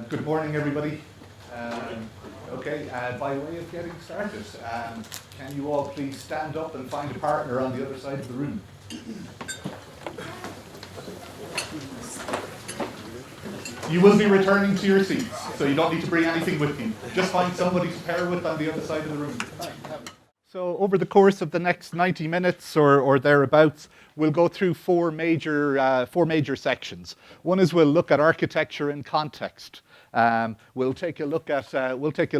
Good morning, everybody. By way of getting started, can you all please stand up and find a partner on the other side of the room? You will be returning to your seats, so you don't need to bring anything with you. Just find somebody to pair with on the other side of the room. So over the course of the next 90 minutes or thereabouts, we'll go through four major sections. One is we'll look at architecture in context. We'll take a look at we'll take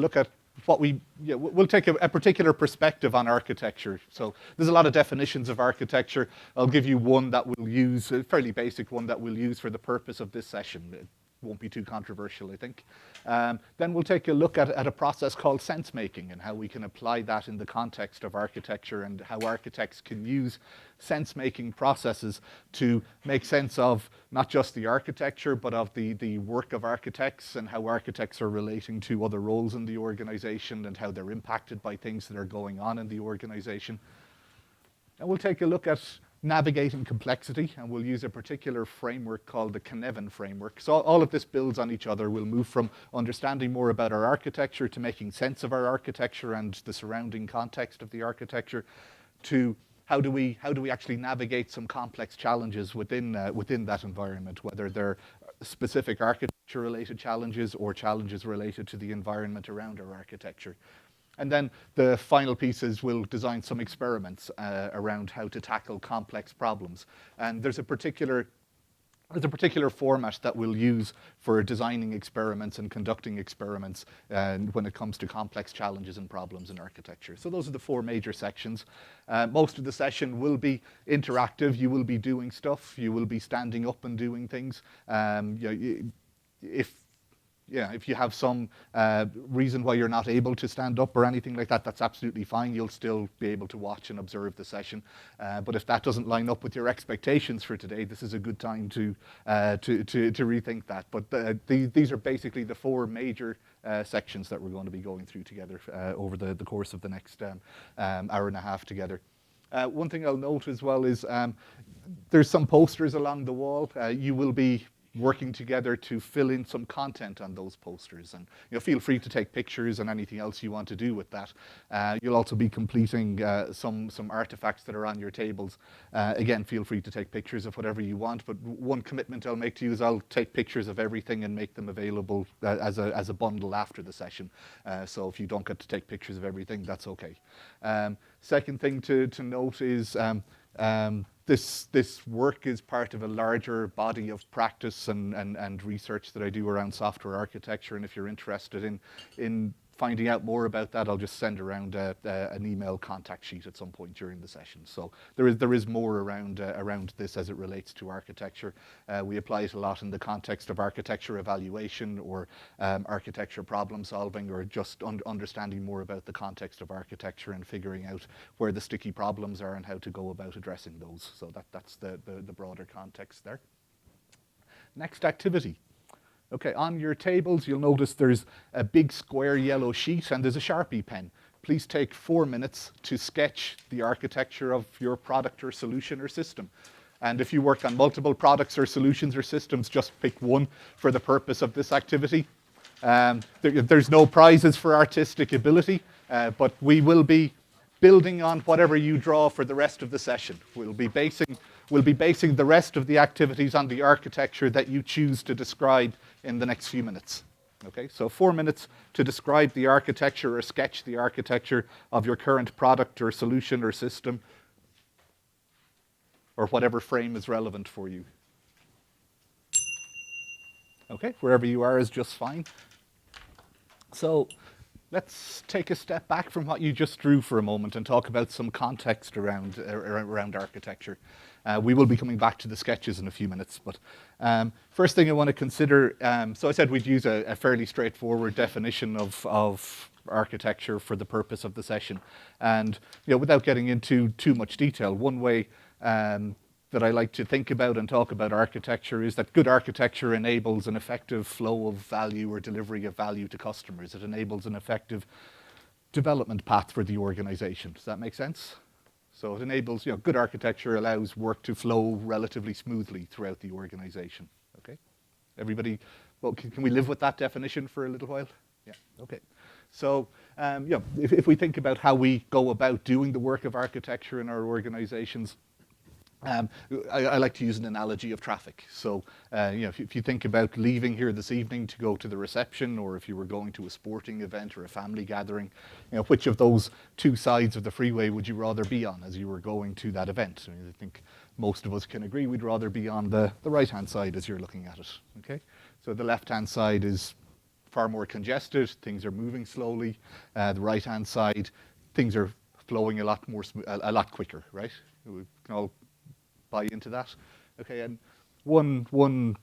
a particular perspective on architecture. So there's a lot of definitions of architecture. I'll give you one that we'll use, a fairly basic one that we'll use for the purpose of this session. It won't be too controversial, I think. Then we'll take a look at a process called sense making and how we can apply that in the context of architecture and how architects can use sense making processes to make sense of not just the architecture, but of the work of architects and how architects are relating to other roles in the organization and how they're impacted by things that are going on in the organization. And we'll take a look at navigating complexity, and we'll use a particular framework called the Kineton framework. So all of this builds on each other. We'll move from understanding more about our architecture to making sense of our architecture and the surrounding context of the architecture to how do we actually navigate some complex challenges within that environment, whether they're specific architecture-related challenges or challenges related to the environment around our architecture. And then the final piece is we'll design some experiments around how to tackle complex problems. And there's a particular format that we'll use for designing experiments and conducting experiments when it comes to complex challenges and problems in architecture. So those are the four major sections. Most of the session will be interactive. You will be doing stuff. You will be standing up and doing things. If you have some reason why you're not able to stand up or anything like that, that's absolutely fine. You'll still be able to watch and observe the session. But if that doesn't line up with your expectations for today, this is a good time to rethink that. But these are basically the four major sections that we're going to be going through together over the course of the next hour and a half together. One thing I'll note as well is there's some posters along the wall. You will be working together to fill in some content on those posters, and feel free to take pictures and anything else you want to do with that. You'll also be completing some artifacts that are on your tables. Again, feel free to take pictures of whatever you want, but one commitment I'll make to you is I'll take pictures of everything and make them available as a bundle after the session. So if you don't get to take pictures of everything, that's okay. Second thing to note is this work is part of a larger body of practice and research that I do around software architecture. And if you're interested in finding out more about that, I'll just send around an email contact sheet at some point during the session. So there is more around this as it relates to architecture. We apply it a lot in the context of architecture evaluation or architecture problem solving, or just understanding more about the context of architecture and figuring out where the sticky problems are and how to go about addressing those. So that's the broader context there. Next activity. Okay, on your tables, you'll notice there's a big square yellow sheet and there's a Sharpie pen. Please take 4 minutes to sketch the architecture of your product or solution or system. And if you work on multiple products or solutions or systems, just pick one for the purpose of this activity. There's no prizes for artistic ability, but we will be building on whatever you draw for the rest of the session. We'll be basing the rest of the activities on the architecture that you choose to describe in the next few minutes. Okay, so 4 minutes to describe the architecture or sketch the architecture of your current product or solution or system, or whatever frame is relevant for you. Okay, wherever you are is just fine. So let's take a step back from what you just drew for a moment and talk about some context around architecture. We will be coming back to the sketches in a few minutes, but first thing I want to consider, so I said we'd use a fairly straightforward definition of architecture for the purpose of the session. And without getting into too much detail, one way that I like to think about and talk about architecture is that good architecture enables an effective flow of value or delivery of value to customers. It enables an effective development path for the organization. Does that make sense? So it enables, good architecture allows work to flow relatively smoothly throughout the organization. Okay, everybody Well, can we live with that definition for a little while? Yeah, okay. So, if we think about how we go about doing the work of architecture in our organizations, um, I like to use an analogy of traffic. So, if you think about leaving here this evening to go to the reception, or if you were going to a sporting event or a family gathering, which of those two sides of the freeway would you rather be on as you were going to that event? I think most of us can agree we'd rather be on the right-hand side as you're looking at it. Okay, so the left-hand side is far more congested. Things are moving slowly. The right-hand side, things are flowing a lot quicker. Right? We can all buy into that. Okay, and one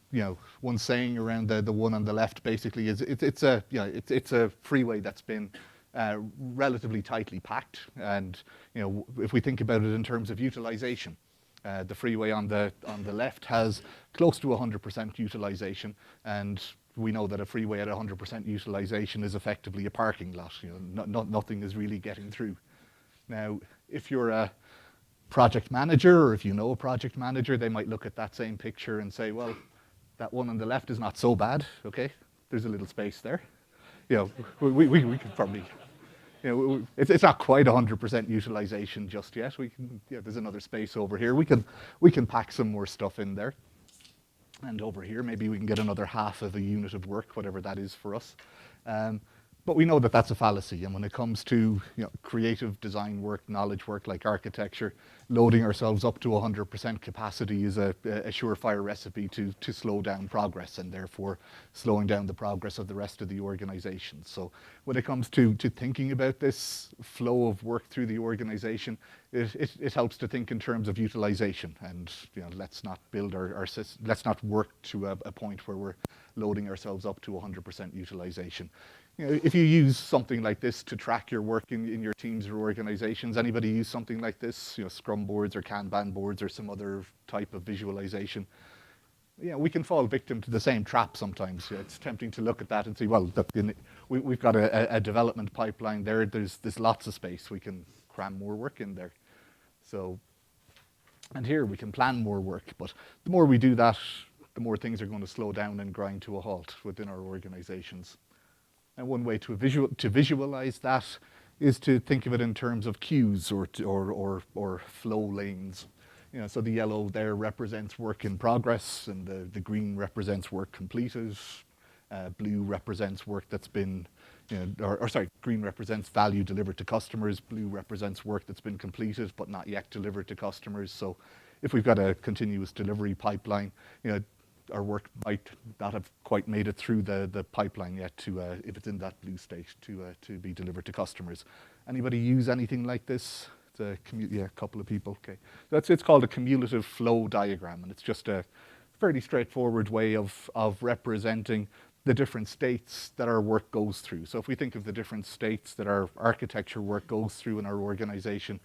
saying around the one on the left basically is it's a freeway that's been relatively tightly packed, and if we think about it in terms of utilization, the freeway on the left has close to 100% utilization, and we know that a freeway at 100% utilization is effectively a parking lot. Nothing is really getting through. Now, if you're a project manager, or if you know a project manager, they might look at that same picture and say, well, that one on the left is not so bad, okay? There's a little space there. We could probably, it's not quite 100% utilization just yet. We can, there's another space over here. We can pack some more stuff in there. And over here, maybe we can get another half of a unit of work, whatever that is for us. But we know that that's a fallacy. And when it comes to creative design work, knowledge work like architecture, loading ourselves up to 100% capacity is a surefire recipe to slow down progress, and therefore slowing down the progress of the rest of the organization. So when it comes to thinking about this flow of work through the organization, it helps to think in terms of utilization, and let's not build let's not work to a point where we're loading ourselves up to 100% utilization. If you use something like this to track your work in your teams or organizations, anybody use something like this, Scrum boards or Kanban boards or some other type of visualization, we can fall victim to the same trap sometimes. It's tempting to look at that and say, well, we've got a development pipeline there. There's lots of space. We can cram more work in there. So, and here we can plan more work. But the more we do that, the more things are going to slow down and grind to a halt within our organizations. And one way to visualize that is to think of it in terms of queues or flow lanes. So the yellow there represents work in progress, and the green represents work completed. Blue represents work that's been, green represents value delivered to customers. Blue represents work that's been completed but not yet delivered to customers. So if we've got a continuous delivery pipeline, our work might not have quite made it through the pipeline yet to, if it's in that blue state, to be delivered to customers. Anybody use anything like this? It's a couple of people. Okay, it's called a cumulative flow diagram, and it's just a fairly straightforward way of representing the different states that our work goes through. So if we think of the different states that our architecture work goes through in our organization,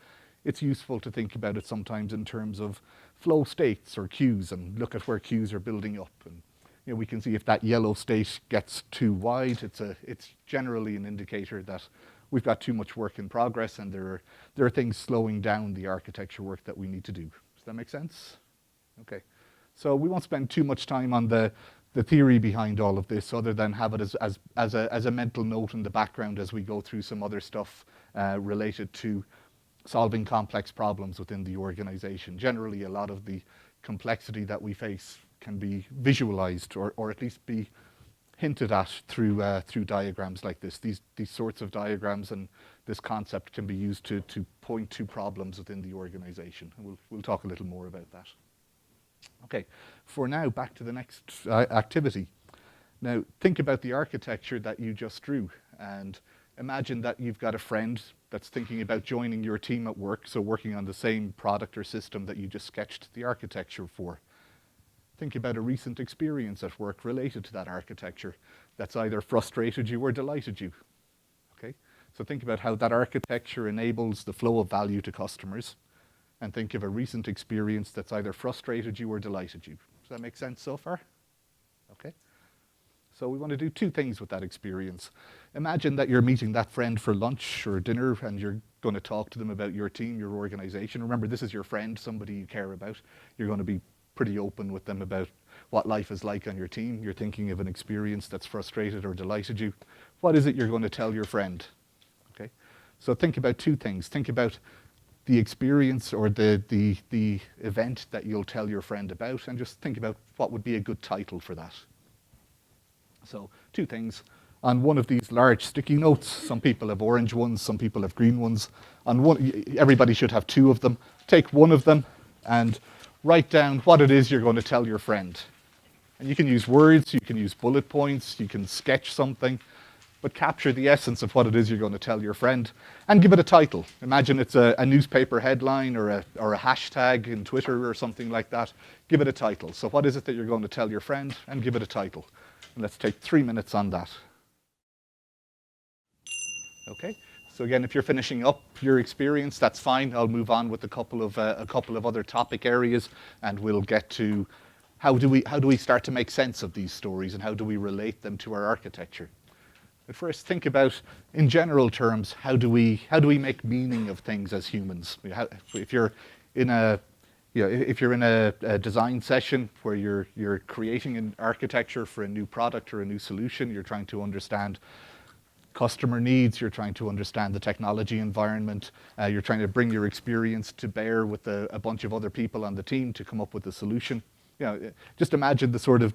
it's useful to think about it sometimes in terms of flow states or queues, and look at where queues are building up. And we can see if that yellow state gets too wide, it's generally an indicator that we've got too much work in progress, and there are things slowing down the architecture work that we need to do. Does that make sense? Okay. So we won't spend too much time on the theory behind all of this, other than have it as a mental note in the background as we go through some other stuff related to solving complex problems within the organization. Generally, a lot of the complexity that we face can be visualized, or at least be hinted at through diagrams like this. These sorts of diagrams and this concept can be used to point to problems within the organization. And we'll talk a little more about that. Okay, for now, back to the next activity. Now, think about the architecture that you just drew, and imagine that you've got a friend that's thinking about joining your team at work, so working on the same product or system that you just sketched the architecture for. Think about a recent experience at work related to that architecture that's either frustrated you or delighted you. Okay? So think about how that architecture enables the flow of value to customers, and think of a recent experience that's either frustrated you or delighted you. Does that make sense so far? Okay. So we want to do two things with that experience. Imagine that you're meeting that friend for lunch or dinner, and you're going to talk to them about your team, your organization. Remember, this is your friend, somebody you care about. You're going to be pretty open with them about what life is like on your team. You're thinking of an experience that's frustrated or delighted you. What is it you're going to tell your friend? Okay, so think about two things. Think about the experience or the event that you'll tell your friend about, and just think about what would be a good title for that. So two things. On one of these large sticky notes, some people have orange ones, some people have green ones. On one, everybody should have two of them. Take one of them and write down what it is you're going to tell your friend. And you can use words, you can use bullet points, you can sketch something, but capture the essence of what it is you're going to tell your friend and give it a title. Imagine it's a newspaper headline or a hashtag in Twitter or something like that. Give it a title. So what is it that you're going to tell your friend, and give it a title. And let's take 3 minutes on that. Okay, so again, if you're finishing up your experience, that's fine. I'll move on with a couple of other topic areas, and we'll get to how do we start to make sense of these stories, and how do we relate them to our architecture. But first, think about, in general terms, how do we make meaning of things as humans? If you're in a design session where you're creating an architecture for a new product or a new solution, you're trying to understand customer needs, you're trying to understand the technology environment, you're trying to bring your experience to bear with a bunch of other people on the team to come up with a solution. Just imagine the sort of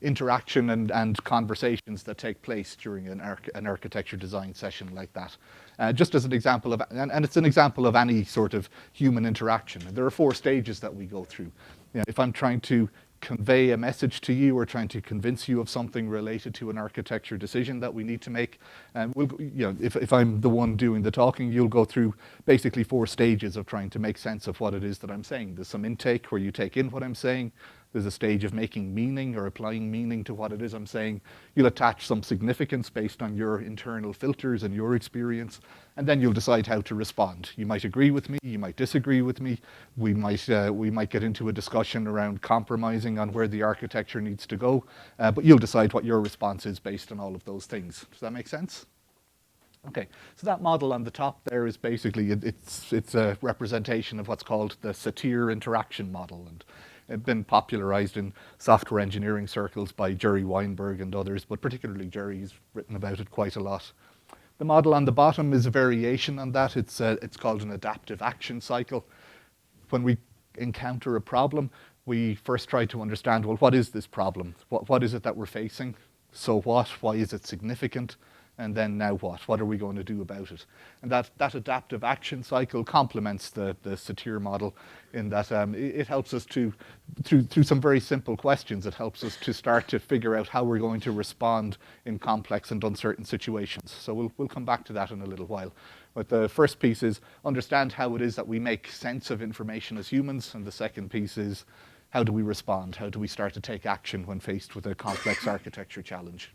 interaction and conversations that take place during an architecture design session like that. Just as an example of, and it's an example of any sort of human interaction. There are 4 stages that we go through. If I'm trying to convey a message to you or trying to convince you of something related to an architecture decision that we need to make, if I'm the one doing the talking, you'll go through basically 4 stages of trying to make sense of what it is that I'm saying. There's some intake where you take in what I'm saying. There's a stage of making meaning or applying meaning to what it is I'm saying. You'll attach some significance based on your internal filters and your experience, and then you'll decide how to respond. You might agree with me, you might disagree with me. We might get into a discussion around compromising on where the architecture needs to go, but you'll decide what your response is based on all of those things. Does that make sense? Okay, so that model on the top there is basically, it's a representation of what's called the SATURN interaction model, and it's been popularized in software engineering circles by Jerry Weinberg and others, but particularly Jerry's written about it quite a lot. The model on the bottom is a variation on that. It's called an adaptive action cycle. When we encounter a problem, we first try to understand, well, what is this problem? What is it that we're facing? So what? Why is it significant? And then now what? What are we going to do about it? And that adaptive action cycle complements the SATURN model in that it helps us to, through some very simple questions, it helps us to start to figure out how we're going to respond in complex and uncertain situations. So we'll come back to that in a little while. But the first piece is understand how it is that we make sense of information as humans, and the second piece is how do we respond? How do we start to take action when faced with a complex architecture challenge?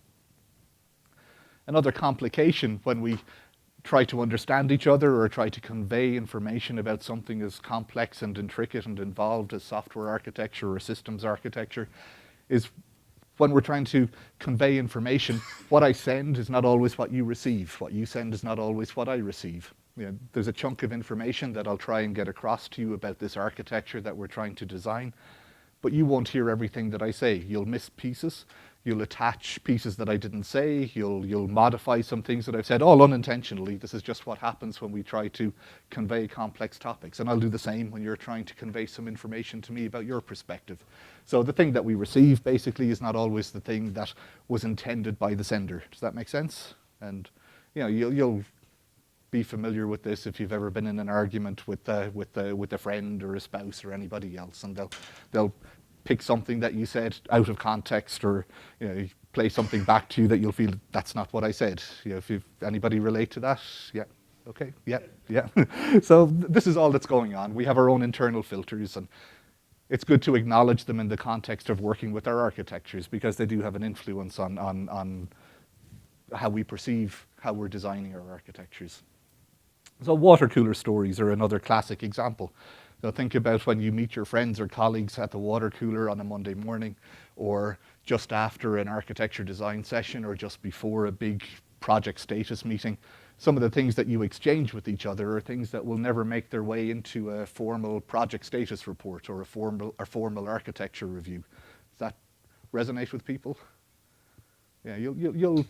Another complication when we try to understand each other or try to convey information about something as complex and intricate and involved as software architecture or systems architecture is when we're trying to convey information, what I send is not always what you receive. What you send is not always what I receive. There's a chunk of information that I'll try and get across to you about this architecture that we're trying to design, but you won't hear everything that I say. You'll miss pieces. You'll attach pieces that I didn't say. You'll modify some things that I've said, all unintentionally. This is just what happens when we try to convey complex topics. And I'll do the same when you're trying to convey some information to me about your perspective. So the thing that we receive basically is not always the thing that was intended by the sender. Does that make sense? And you'll be familiar with this if you've ever been in an argument with a friend or a spouse or anybody else, and they'll pick something that you said out of context, or play something back to you that you'll feel that's not what I said. If anybody relate to that, yeah, okay, yeah. So this is all that's going on. We have our own internal filters, and it's good to acknowledge them in the context of working with our architectures, because they do have an influence on how we perceive how we're designing our architectures. So water cooler stories are another classic example. So think about when you meet your friends or colleagues at the water cooler on a Monday morning, or just after an architecture design session, or just before a big project status meeting. some of the things that you exchange with each other are things that will never make their way into a formal project status report or a formal architecture review. Does that resonate with people? Yeah, you'll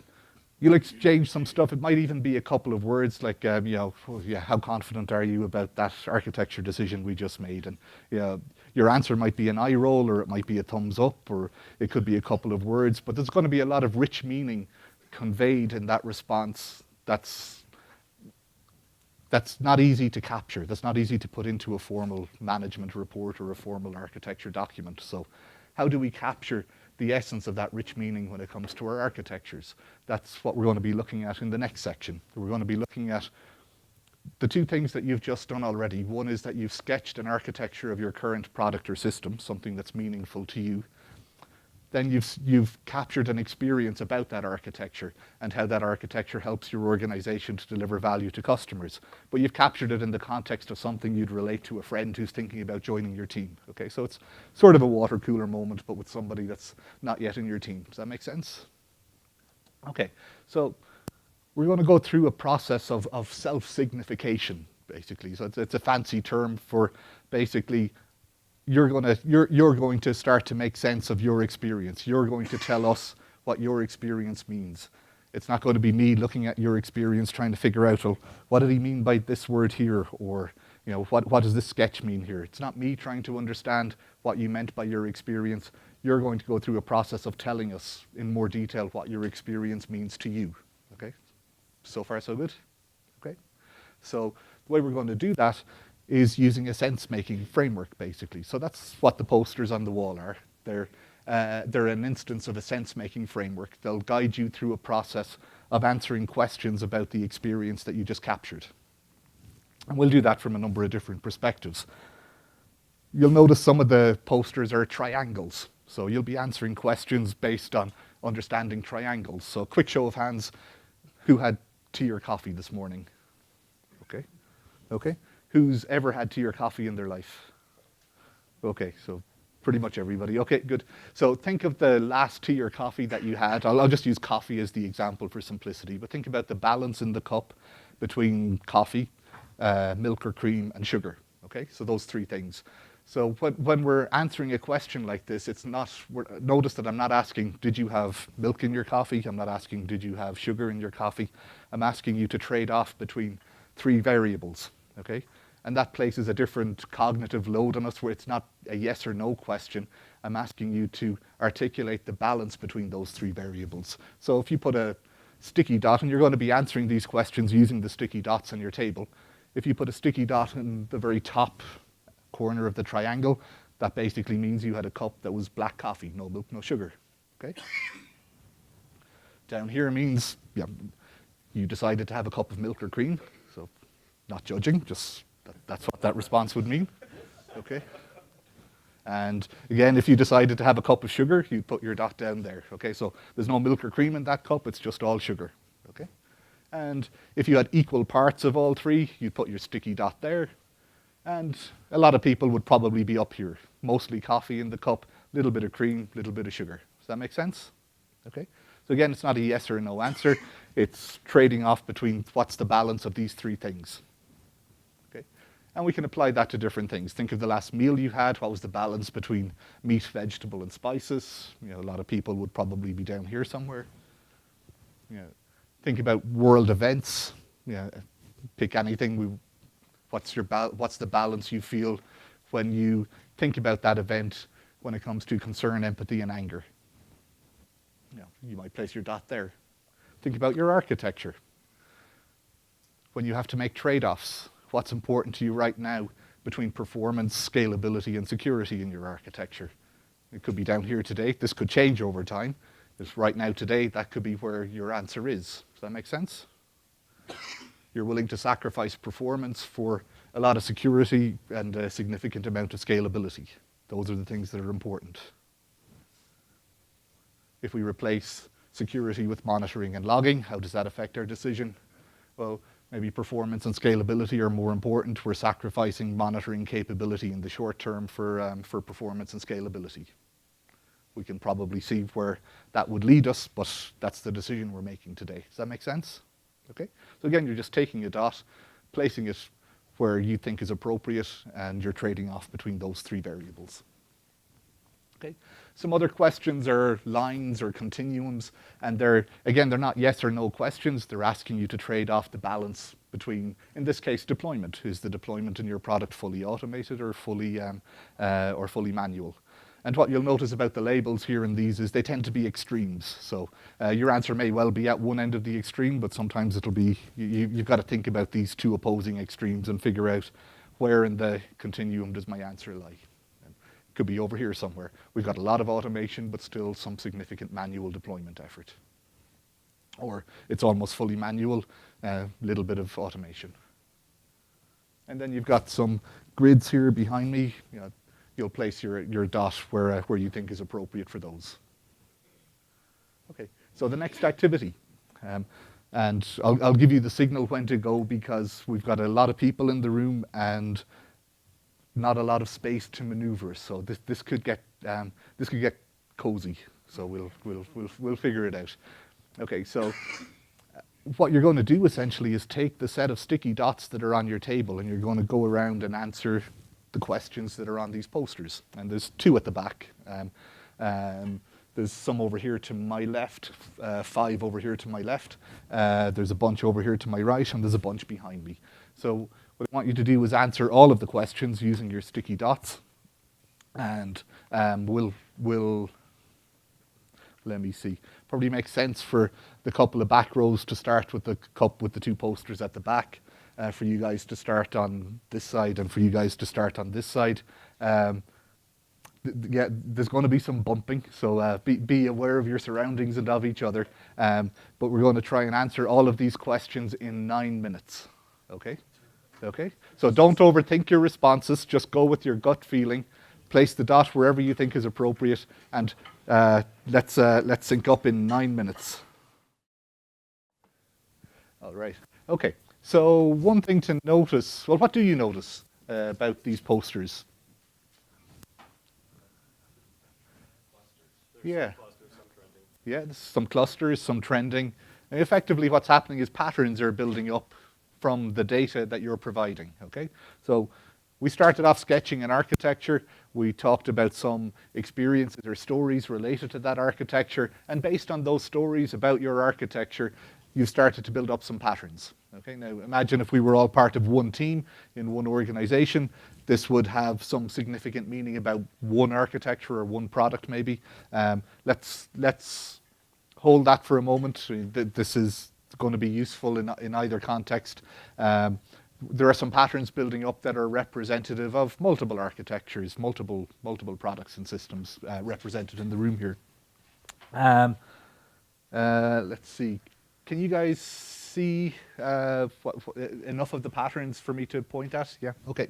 exchange some stuff. It might even be a couple of words like, how confident are you about that architecture decision we just made? And your answer might be an eye roll, or it might be a thumbs up, or it could be a couple of words. But there's going to be a lot of rich meaning conveyed in that response that's not easy to capture. That's not easy to put into a formal management report or a formal architecture document. So how do we capture the essence of that rich meaning when it comes to our architectures? That's what we're going to be looking at in the next section. We're going to be looking at the two things that you've just done already. One is that you've sketched an architecture of your current product or system, something that's meaningful to you. Then you've captured an experience about that architecture and how that architecture helps your organization to deliver value to customers. But you've captured it in the context of something you'd relate to a friend who's thinking about joining your team. Okay, so it's sort of a water cooler moment, but with somebody that's not yet in your team. Does that make sense? Okay, so we're going to go through a process of self-signification, basically. So it's a fancy term for basically you're going to start to make sense of your experience. You're going to tell us what your experience means. It's not going to be me looking at your experience trying to figure out, well, what did he mean by this word here? Or, what does this sketch mean here? It's not me trying to understand what you meant by your experience. You're going to go through a process of telling us in more detail what your experience means to you. Okay? So far, so good? Okay? So the way we're going to do that is using a sense-making framework, basically. So that's what the posters on the wall are. They're an instance of a sense-making framework. They'll guide you through a process of answering questions about the experience that you just captured. And we'll do that from a number of different perspectives. You'll notice some of the posters are triangles. So you'll be answering questions based on understanding triangles. So quick show of hands, who had tea or coffee this morning? Okay. Okay. Who's ever had tea or coffee in their life? Okay, so pretty much everybody. Okay, good. So think of the last tea or coffee that you had. I'll just use coffee as the example for simplicity, but think about the balance in the cup between coffee, milk or cream, and sugar. Okay, so those three things. So when we're answering a question like this, notice that I'm not asking, did you have milk in your coffee? I'm not asking, did you have sugar in your coffee? I'm asking you to trade off between three variables, okay? And that places a different cognitive load on us where it's not a yes or no question. I'm asking you to articulate the balance between those three variables. So if you put a sticky dot, and you're going to be answering these questions using the sticky dots on your table, if you put a sticky dot in the very top corner of the triangle, that basically means you had a cup that was black coffee, no milk, no sugar, okay? Down here means you decided to have a cup of milk or cream, so not judging, just that's what that response would mean, okay? And again, if you decided to have a cup of sugar, you'd put your dot down there, okay? So there's no milk or cream in that cup, it's just all sugar, okay? And if you had equal parts of all three, you'd put your sticky dot there. And a lot of people would probably be up here. Mostly coffee in the cup, little bit of cream, little bit of sugar. Does that make sense? Okay? So again, it's not a yes or a no answer. It's trading off between what's the balance of these three things. Okay? And we can apply that to different things. Think of the last meal you had. What was the balance between meat, vegetable, and spices? A lot of people would probably be down here somewhere. Think about world events. Pick anything. What's the balance you feel when you think about that event when it comes to concern, empathy, and anger? You might place your dot there. Think about your architecture. When you have to make trade-offs, what's important to you right now between performance, scalability, and security in your architecture? It could be down here today. This could change over time. Just right now today, that could be where your answer is. Does that make sense? You're willing to sacrifice performance for a lot of security and a significant amount of scalability. Those are the things that are important. If we replace security with monitoring and logging, how does that affect our decision? Well, maybe performance and scalability are more important. We're sacrificing monitoring capability in the short term for performance and scalability. We can probably see where that would lead us, but that's the decision we're making today. Does that make sense? Okay? So again, you're just taking a dot, placing it where you think is appropriate, and you're trading off between those three variables. Okay? Some other questions are lines or continuums, and they're not yes or no questions. They're asking you to trade off the balance between, in this case, deployment. Is the deployment in your product fully automated or fully manual? And what you'll notice about the labels here in these is they tend to be extremes. So your answer may well be at one end of the extreme, but sometimes it'll be, you've got to think about these two opposing extremes and figure out where in the continuum does my answer lie. It could be over here somewhere. We've got a lot of automation, but still some significant manual deployment effort. Or it's almost fully manual, little bit of automation. And then you've got some grids here behind me. You'll place your dot where you think is appropriate for those. Okay, so the next activity. And I'll give you the signal when to go because we've got a lot of people in the room and not a lot of space to maneuver. So this could get cozy. So we'll figure it out. Okay, so what you're going to do essentially is take the set of sticky dots that are on your table and you're going to go around and answer the questions that are on these posters. And there's two at the back. There's some over here to my left, 5 over here to my left. There's a bunch over here to my right, and there's a bunch behind me. So what I want you to do is answer all of the questions using your sticky dots. And we'll let me see. Probably makes sense for the couple of back rows to start with the two posters at the back. For you guys to start on this side and for you guys to start on this side. Yeah, there's going to be some bumping, so be aware of your surroundings and of each other. But we're going to try and answer all of these questions in 9 minutes. Okay? Okay? So don't overthink your responses. Just go with your gut feeling. Place the dot wherever you think is appropriate, and let's sync up in 9 minutes. All right. Okay. So one thing to notice, well, what do you notice about these posters? Yeah. Yeah, some clusters, some trending. And effectively what's happening is patterns are building up from the data that you're providing, okay? So we started off sketching an architecture. We talked about some experiences or stories related to that architecture. And based on those stories about your architecture, you started to build up some patterns. Okay, now imagine if we were all part of one team in one organization, this would have some significant meaning about one architecture or one product maybe. Let's hold that for a moment. This is going to be useful in either context. There are some patterns building up that are representative of multiple architectures, multiple products and systems represented in the room here. Let's see. Can you guys see enough of the patterns for me to point at? Yeah, okay.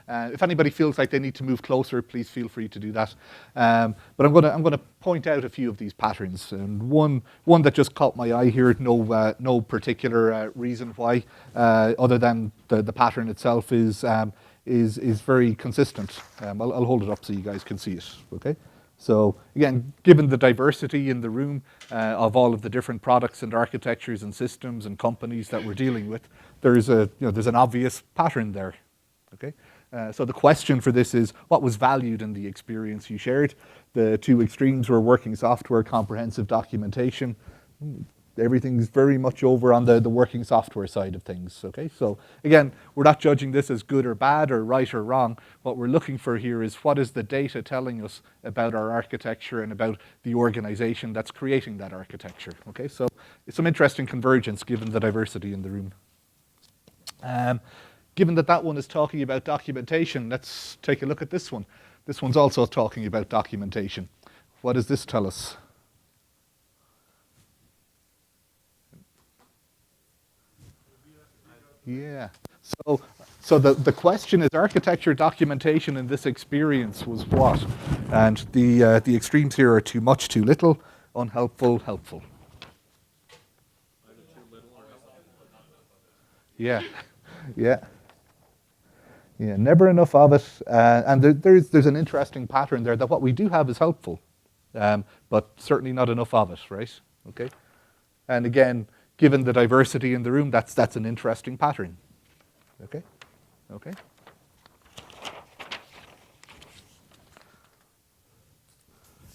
If anybody feels like they need to move closer, please feel free to do that. But I'm going to point out a few of these patterns, and one that just caught my eye here. No particular reason why, other than the pattern itself is very consistent. I'll hold it up so you guys can see it. Okay. So again, given the diversity in the room of all of the different products and architectures and systems and companies that we're dealing with, there's an obvious pattern there. Okay, so the question for this is, what was valued in the experience you shared? The two extremes were working software, comprehensive documentation. Everything's very much over on the working software side of things, okay? So again, we're not judging this as good or bad or right or wrong. What we're looking for here is what is the data telling us about our architecture and about the organization that's creating that architecture, okay? So it's some interesting convergence given the diversity in the room. Given that one is talking about documentation, let's take a look at this one. This one's also talking about documentation. What does this tell us? Yeah. So the question is, architecture documentation in this experience was what? And the extremes here are too much, too little, unhelpful, helpful. Yeah. Yeah. Yeah. Never enough of it. And there's an interesting pattern there that what we do have is helpful, but certainly not enough of it, right? Okay. And again, given the diversity in the room, that's an interesting pattern. Okay? Okay?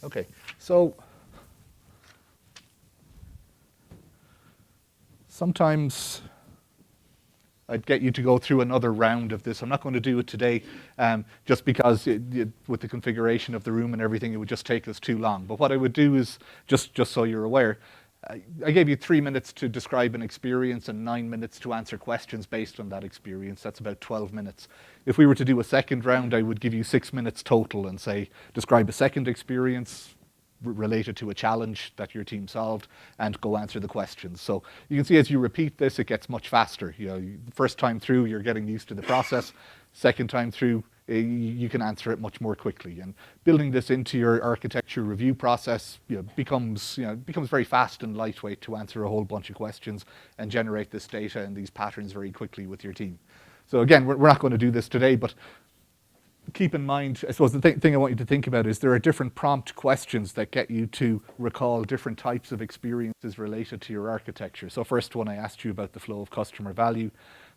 Okay, so sometimes I'd get you to go through another round of this. I'm not going to do it today, just because with the configuration of the room and everything, it would just take us too long. But what I would do is, just so you're aware, I gave you 3 minutes to describe an experience and 9 minutes to answer questions based on that experience. That's about 12 minutes. If we were to do a second round, I would give you 6 minutes total and say, describe a second experience related to a challenge that your team solved, and go answer the questions. So you can see as you repeat this, it gets much faster. You know, first time through, you're getting used to the process. Second time through, you can answer it much more quickly. And building this into your architecture review process, becomes very fast and lightweight to answer a whole bunch of questions and generate this data and these patterns very quickly with your team. So again, we're not going to do this today, but keep in mind, I suppose the thing I want you to think about is there are different prompt questions that get you to recall different types of experiences related to your architecture. So first one, I asked you about the flow of customer value.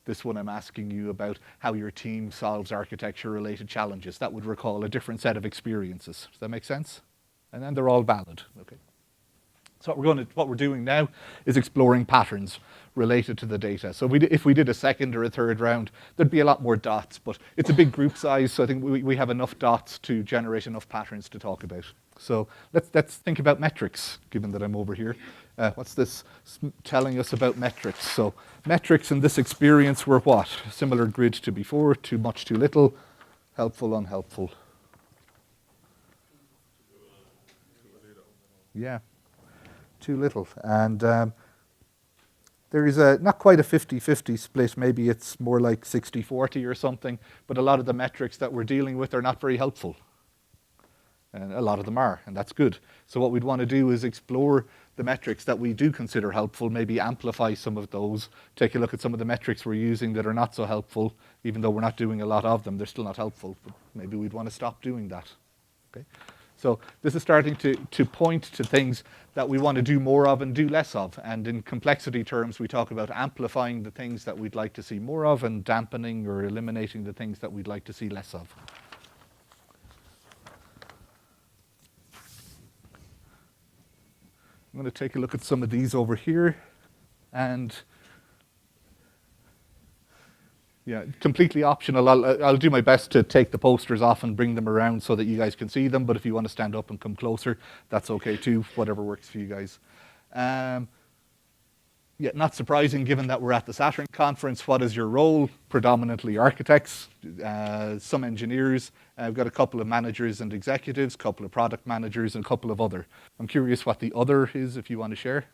This one, I'm asking you about how your team solves architecture-related challenges. That would recall a different set of experiences. Does that make sense? And then they're all valid. Okay. So what we're doing now is exploring patterns related to the data. So if we did a second or a third round, there'd be a lot more dots, but it's a big group size, so I think we have enough dots to generate enough patterns to talk about. So let's think about metrics, given that I'm over here. What's this telling us about metrics? So metrics in this experience were what? Similar grid to before, too much, too little, helpful, unhelpful. Yeah. Too little. And there is not quite a 50-50 split. Maybe it's more like 60-40 or something. But a lot of the metrics that we're dealing with are not very helpful. And a lot of them are, and that's good. So what we'd want to do is explore the metrics that we do consider helpful, maybe amplify some of those, take a look at some of the metrics we're using that are not so helpful. Even though we're not doing a lot of them, they're still not helpful. But maybe we'd want to stop doing that. Okay. So this is starting to point to things that we want to do more of and do less of. And in complexity terms, we talk about amplifying the things that we'd like to see more of and dampening or eliminating the things that we'd like to see less of. I'm going to take a look at some of these over here. And yeah, completely optional. I'll do my best to take the posters off and bring them around so that you guys can see them. But if you want to stand up and come closer, that's okay too, whatever works for you guys. Yeah, not surprising given that we're at the SATURN conference. What is your role? Predominantly architects, some engineers. I've got a couple of managers and executives, a couple of product managers, and a couple of other. I'm curious what the other is, if you want to share.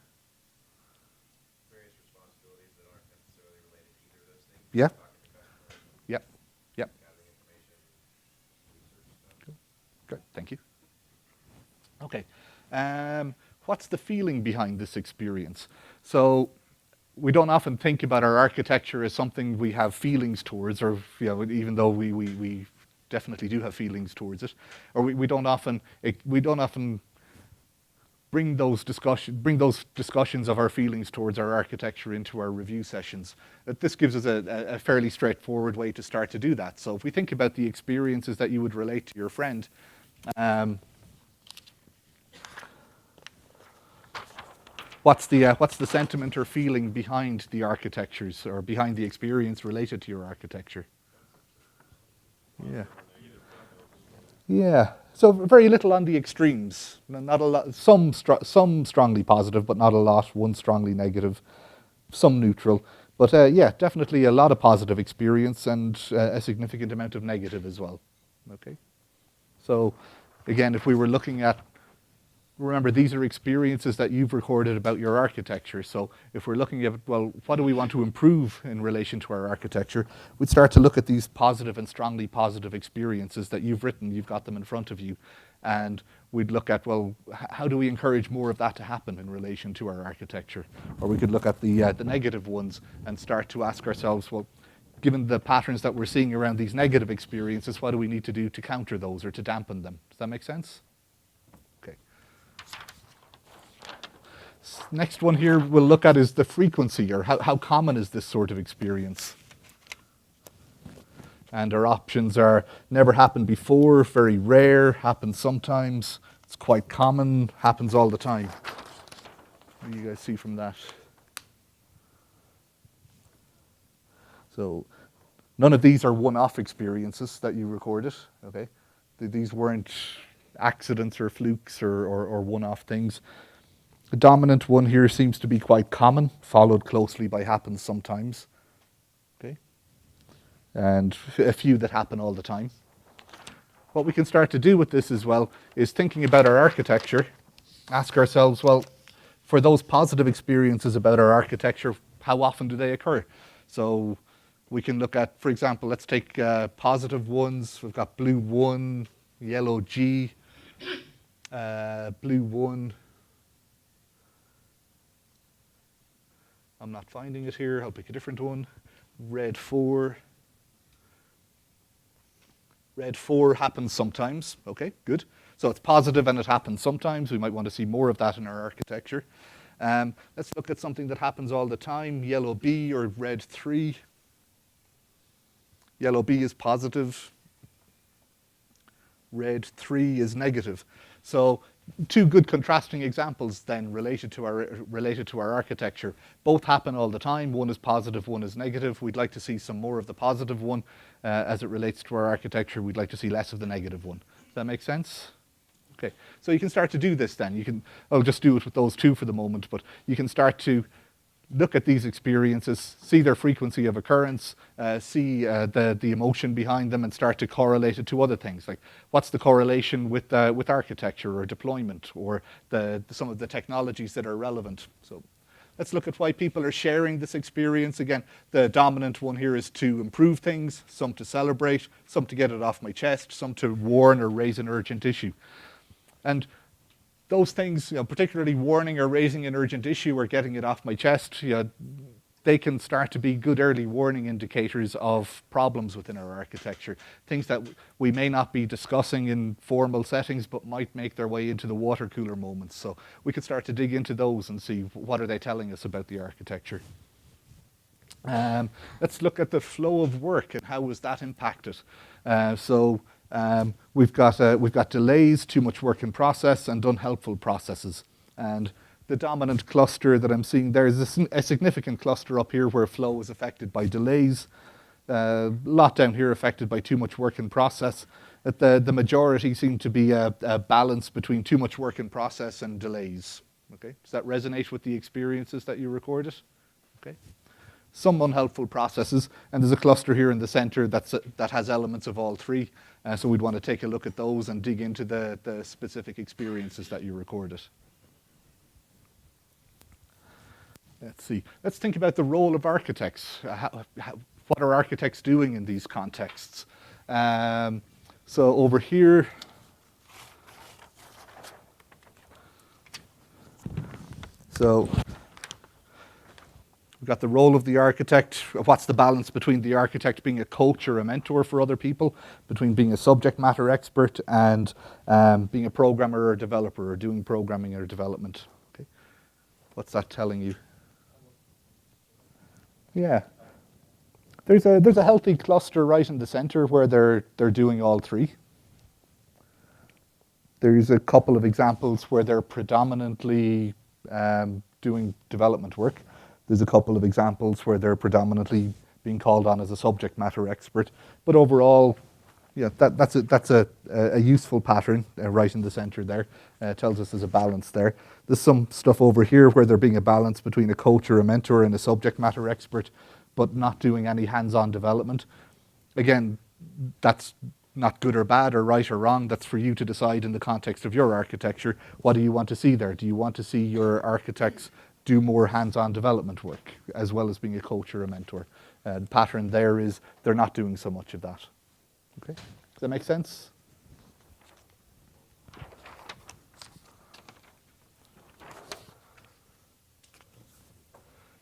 Various responsibilities that aren't necessarily related to either of those things. Yeah. Yep. Yep. Gathering information, research stuff. Good. Thank you. Okay. What's the feeling behind this experience? So we don't often think about our architecture as something we have feelings towards, or even though we definitely do have feelings towards it, or we don't often bring those discussions of our feelings towards our architecture into our review sessions. This gives us a fairly straightforward way to start to do that. So if we think about the experiences that you would relate to your friend, what's the sentiment or feeling behind the architectures or behind the experience related to your architecture? Yeah. Yeah. So very little on the extremes. Not a lot. Some strongly positive, but not a lot. One strongly negative. Some neutral. But yeah, definitely a lot of positive experience and a significant amount of negative as well. Okay. So again, if we were looking at, remember, these are experiences that you've recorded about your architecture. So if we're looking at, well, what do we want to improve in relation to our architecture, we'd start to look at these positive and strongly positive experiences that you've written. You've got them in front of you. And we'd look at, well, how do we encourage more of that to happen in relation to our architecture? Or we could look at the negative ones and start to ask ourselves, well, given the patterns that we're seeing around these negative experiences, what do we need to do to counter those or to dampen them? Does that make sense? Next one here we'll look at is the frequency, or how common is this sort of experience. And our options are never happened before, very rare, happens sometimes, it's quite common, happens all the time. What do you guys see from that? So none of these are one-off experiences that you recorded, okay? These weren't accidents or flukes or one-off things. The dominant one here seems to be quite common, followed closely by happens sometimes, okay? And a few that happen all the time. What we can start to do with this as well is thinking about our architecture, ask ourselves, well, for those positive experiences about our architecture, how often do they occur? So we can look at, for example, let's take positive ones. We've got blue 1, yellow G, blue 1. I'm not finding it here. I'll pick a different one. Red 4. Red 4 happens sometimes. Okay, good. So it's positive and it happens sometimes. We might want to see more of that in our architecture. Let's look at something that happens all the time. Yellow B or red 3. Yellow B is positive. Red 3 is negative. So two good contrasting examples then related to our architecture. Both happen all the time. One is positive, one is negative. We'd like to see some more of the positive one as it relates to our architecture. We'd like to see less of the negative one. Does that make sense? Okay, so you can start to do this then. I'll just do it with those two for the moment, but you can start to look at these experiences, see their frequency of occurrence, see the emotion behind them, and start to correlate it to other things. Like, what's the correlation with architecture or deployment or some of the technologies that are relevant? So let's look at why people are sharing this experience. Again, the dominant one here is to improve things, some to celebrate, some to get it off my chest, some to warn or raise an urgent issue. And those things, particularly warning or raising an urgent issue or getting it off my chest, they can start to be good early warning indicators of problems within our architecture. Things that we may not be discussing in formal settings, but might make their way into the water cooler moments. So we could start to dig into those and see what are they telling us about the architecture. Let's look at the flow of work and how was that impacted. We've got delays, too much work in process, and unhelpful processes. And the dominant cluster that I'm seeing there is a significant cluster up here where flow is affected by delays. A lot down here affected by too much work in process. The majority seem to be a balance between too much work in process and delays. Okay, does that resonate with the experiences that you recorded? Okay. Some unhelpful processes, and there's a cluster here in the center that has elements of all three. So we'd want to take a look at those and dig into the specific experiences that you recorded. Let's see. Let's think about the role of architects. What are architects doing in these contexts? So over here, we've got the role of the architect. What's the balance between the architect being a coach or a mentor for other people, between being a subject matter expert and being a programmer or a developer or doing programming or development? Okay. What's that telling you? Yeah. There's a healthy cluster right in the center where they're doing all three. There's a couple of examples where they're predominantly doing development work. There's a couple of examples where they're predominantly being called on as a subject matter expert. But overall, yeah, that's a useful pattern right in the center there. Tells us there's a balance there. There's some stuff over here where there being a balance between a coach or a mentor and a subject matter expert, but not doing any hands-on development. Again, that's not good or bad or right or wrong. That's for you to decide in the context of your architecture. What do you want to see there? Do you want to see your architects do more hands-on development work as well as being a coach or a mentor? The pattern there is they're not doing so much of that. Okay, does that make sense?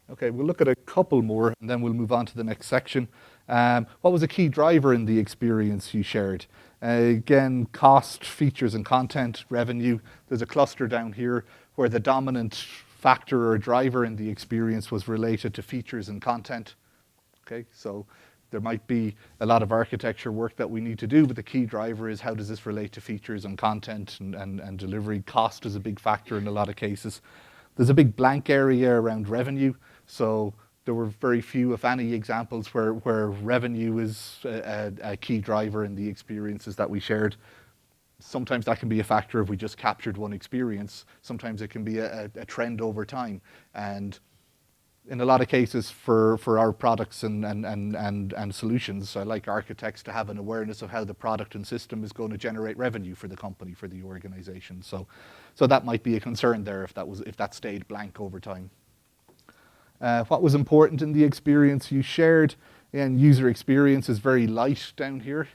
Okay, we'll look at a couple more and then we'll move on to the next section. What was a key driver in the experience you shared? Again, cost, features and content, revenue. There's a cluster down here where the dominant factor or driver in the experience was related to features and content. Okay, so there might be a lot of architecture work that we need to do, but the key driver is how does this relate to features and content and delivery. Cost is a big factor in a lot of cases. There's a big blank area around revenue, so there were very few, if any, examples where revenue is a key driver in the experiences that we shared. Sometimes that can be a factor if we just captured one experience. Sometimes it can be a trend over time. And in a lot of cases for our products and solutions, I like architects to have an awareness of how the product and system is going to generate revenue for the company, for the organization. So that might be a concern there if that stayed blank over time. What was important in the experience you shared, and user experience is very light down here.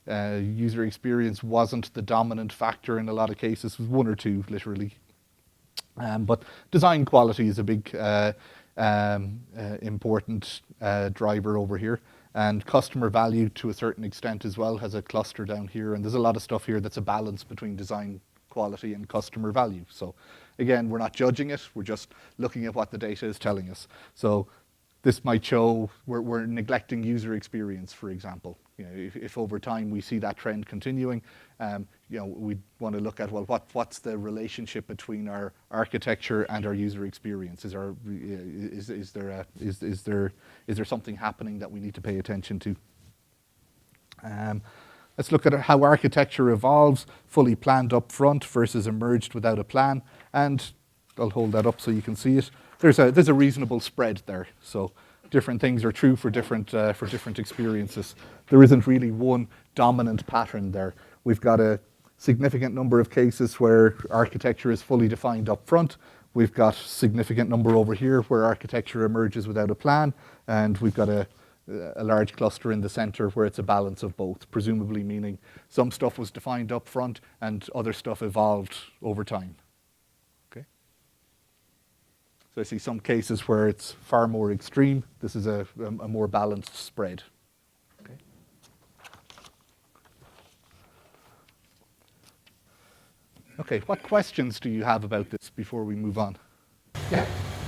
User experience wasn't the dominant factor in a lot of cases, it was one or two literally. But design quality is a big important driver over here. And customer value to a certain extent as well has a cluster down here. And there's a lot of stuff here that's a balance between design quality and customer value. So again, we're not judging it, we're just looking at what the data is telling us. So this might show we're neglecting user experience, for example. You know, if over time we see that trend continuing, you know, we want to look at, well, what's the relationship between our architecture and our user experience? Is there something happening that we need to pay attention to? Let's look at how architecture evolves, fully planned up front versus emerged without a plan. And I'll hold that up so you can see it. There's a reasonable spread there. So different things are true for different experiences. There isn't really one dominant pattern there. We've got a significant number of cases where architecture is fully defined up front. We've got significant number over here where architecture emerges without a plan. And we've got a large cluster in the center where it's a balance of both, presumably meaning some stuff was defined up front and other stuff evolved over time. Okay. So I see some cases where it's far more extreme. This is a more balanced spread. Okay. Okay, what questions do you have about this before we move on? Yeah.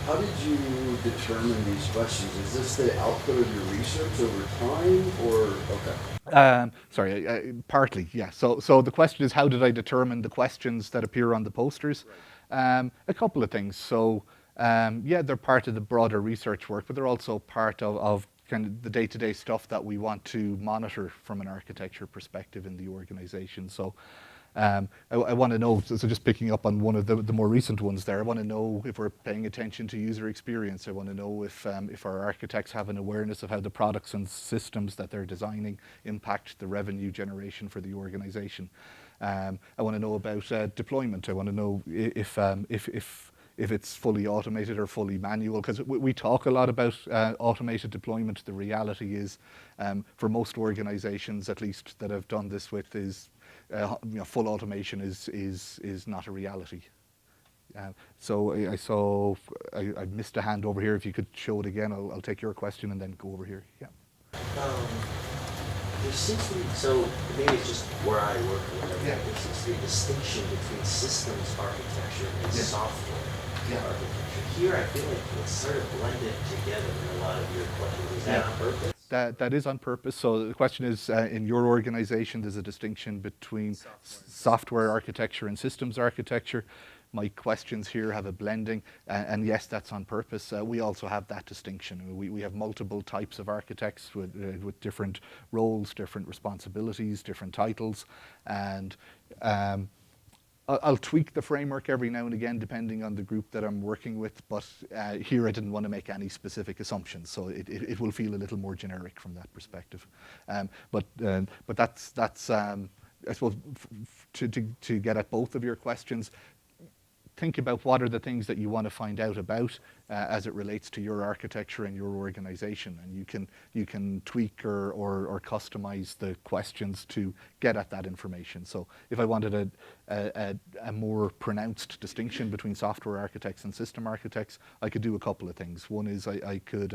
How did you determine these questions? Is this the output of your research over time, or okay? Sorry, partly, yeah. So the question is, how did I determine the questions that appear on the posters? Right. A couple of things. So yeah, they're part of the broader research work, but they're also part of kind of the day-to-day stuff that we want to monitor from an architecture perspective in the organization. So I want to know, so just picking up on one of the more recent ones there, I want to know if we're paying attention to user experience. I want to know if our architects have an awareness of how the products and systems that they're designing impact the revenue generation for the organization. I want to know about deployment. I want to know if it's fully automated or fully manual, because we talk a lot about automated deployment. The reality is, for most organizations, at least that I've done this with, is full automation is not a reality. So I missed a hand over here. If you could show it again, I'll take your question and then go over here. Yeah. There seems to be, so maybe it's just where I work or whatever, yeah. There seems to be a distinction between systems architecture and software architecture. Here I feel like it's sort of blended together in a lot of your questions. Is that on purpose? That is on purpose. So the question is, in your organization, there's a distinction between software architecture and systems architecture. My questions here have a blending, and yes, that's on purpose. We also have that distinction. We have multiple types of architects with different roles, different responsibilities, different titles, and I'll tweak the framework every now and again depending on the group that I'm working with, but here I didn't want to make any specific assumptions, so it will feel a little more generic from that perspective. But that's I suppose to get at both of your questions. Think about what are the things that you want to find out about as it relates to your architecture and your organization, and you can tweak or customize the questions to get at that information. So if I wanted a more pronounced distinction between software architects and system architects, I could do a couple of things. One is I could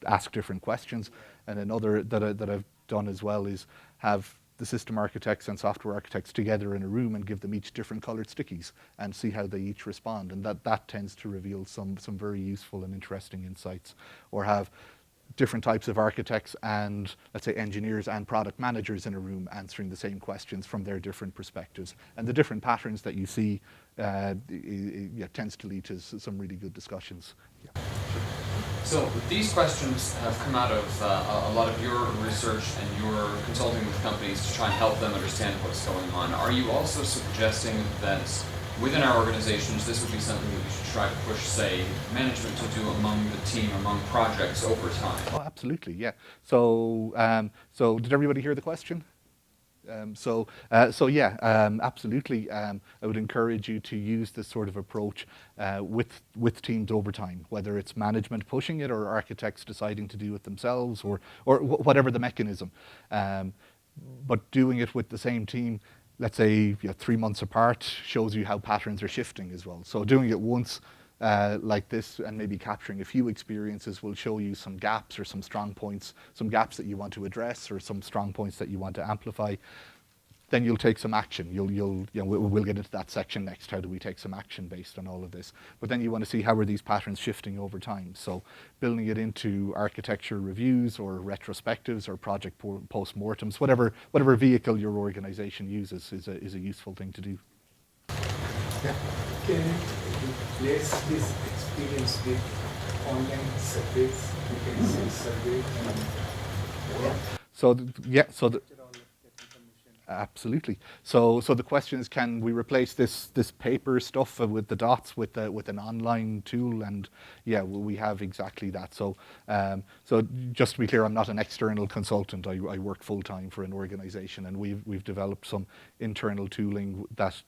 ask different questions, and another that I've done as well is have the system architects and software architects together in a room and give them each different colored stickies and see how they each respond. And that tends to reveal some very useful and interesting insights. Or have different types of architects and, let's say, engineers and product managers in a room answering the same questions from their different perspectives. And the different patterns that you see tends to lead to some really good discussions. Yeah. So these questions have come out of a lot of your research and your consulting with companies to try and help them understand what's going on. Are you also suggesting that within our organizations, this would be something that we should try to push, say, management to do among the team, among projects over time? Oh, absolutely, yeah. So, so did everybody hear the question? Absolutely. I would encourage you to use this sort of approach with teams over time, whether it's management pushing it or architects deciding to do it themselves, or whatever the mechanism. But doing it with the same team, let's say 3 months apart, shows you how patterns are shifting as well. So doing it once like this and maybe capturing a few experiences will show you some gaps or some strong points, some gaps that you want to address or some strong points that you want to amplify. Then you'll take some action. We'll get into that section next. How do we take some action based on all of this? But then you want to see how are these patterns shifting over time. So building it into architecture reviews or retrospectives or project post-mortems, whatever vehicle your organization uses is a useful thing to do. Yeah. Can you replace this experience with online surveys? You can send surveys and Absolutely. So the question is, can we replace this paper stuff with the dots with an online tool? And yeah, we have exactly that. So just to be clear, I'm not an external consultant. I work full time for an organization, and we've developed some internal tooling that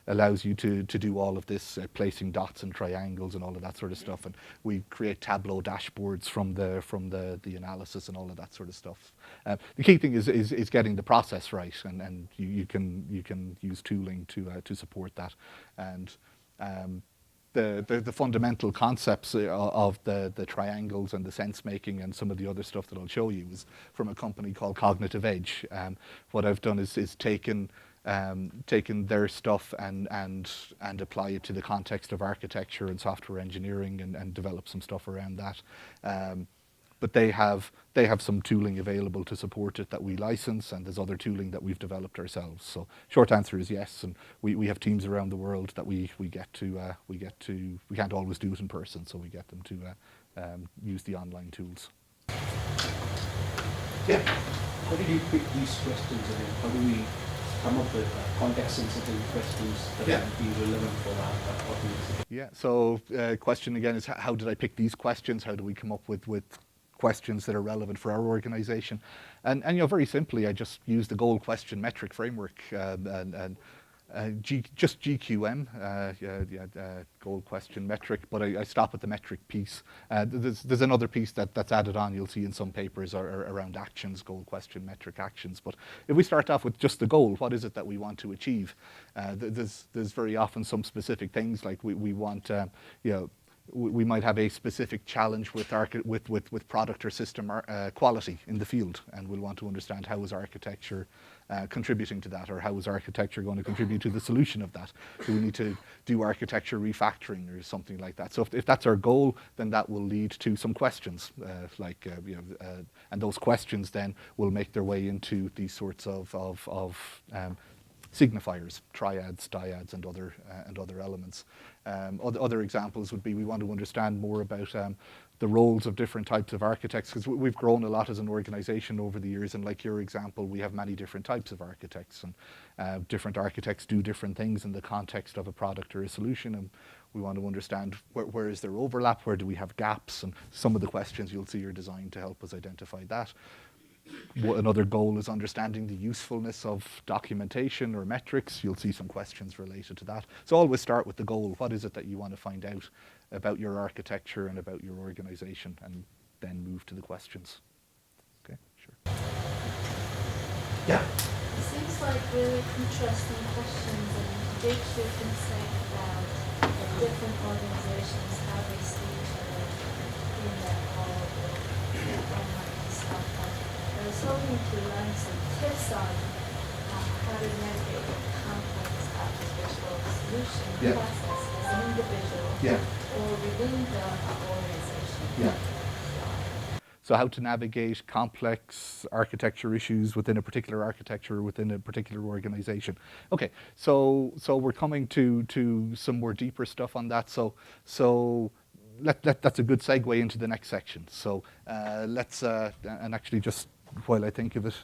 allows you to do all of this, placing dots and triangles and all of that sort of stuff. And we create Tableau dashboards from the analysis and all of that sort of stuff. The key thing is getting the process right. And you can use tooling to support that, and the fundamental concepts of the triangles and the sense making and some of the other stuff that I'll show you is from a company called Cognitive Edge. What I've done is taken their stuff and apply it to the context of architecture and software engineering and develop some stuff around that. But they have some tooling available to support it that we license, and there's other tooling that we've developed ourselves. So short answer is yes, and we have teams around the world that we can't always do it in person, so we get them to use the online tools. Yeah. How did you pick these questions? I mean, how do we come up with context-sensitive questions that would be relevant for our organization? Yeah. So question again is, how did I pick these questions? How do we come up with questions that are relevant for our organization? And very simply, I just use the goal question metric framework and just GQM, goal question metric, but I stop at the metric piece. There's another piece that's added on, you'll see in some papers around actions, goal question metric actions. But if we start off with just the goal, what is it that we want to achieve? There's very often some specific things, like we want, we might have a specific challenge with product or system quality in the field, and we'll want to understand how is architecture contributing to that, or how is architecture going to contribute to the solution of that? Do we need to do architecture refactoring or something like that? So if that's our goal, then that will lead to some questions, and those questions then will make their way into these sorts of signifiers, triads, dyads, and other elements. Other examples would be, we want to understand more about the roles of different types of architects, because we've grown a lot as an organization over the years, and like your example, we have many different types of architects, and different architects do different things in the context of a product or a solution, and we want to understand where is there overlap, where do we have gaps, and some of the questions you'll see are designed to help us identify that. Another goal is understanding the usefulness of documentation or metrics. You'll see some questions related to that. So always start with the goal. What is it that you want to find out about your architecture and about your organization, and then move to the questions. Okay, sure. Yeah. It seems like really interesting questions and gives you insight about different organizations, how they see each other in their call or online and stuff. I was hoping to learn some tips on how to navigate a complex artificial solution Yeah. process as an individual Yeah. or within the organization. Yeah. So how to navigate complex architecture issues within a particular architecture, within a particular organization. Okay, so we're coming to some more deeper stuff on that. So that's a good segue into the next section. So let's, and actually just while I think of it,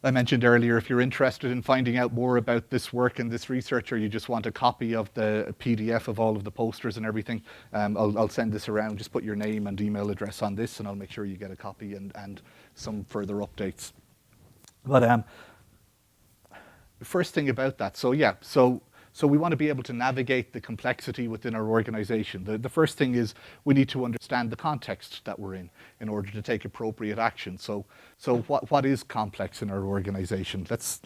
I mentioned earlier, if you're interested in finding out more about this work and this research, or you just want a copy of the PDF of all of the posters and everything, I'll send this around. Just put your name and email address on this, and I'll make sure you get a copy and some further updates. But first thing about that, so we want to be able to navigate the complexity within our organization. The first thing is we need to understand the context that we're in order to take appropriate action. So what is complex in our organization? Let's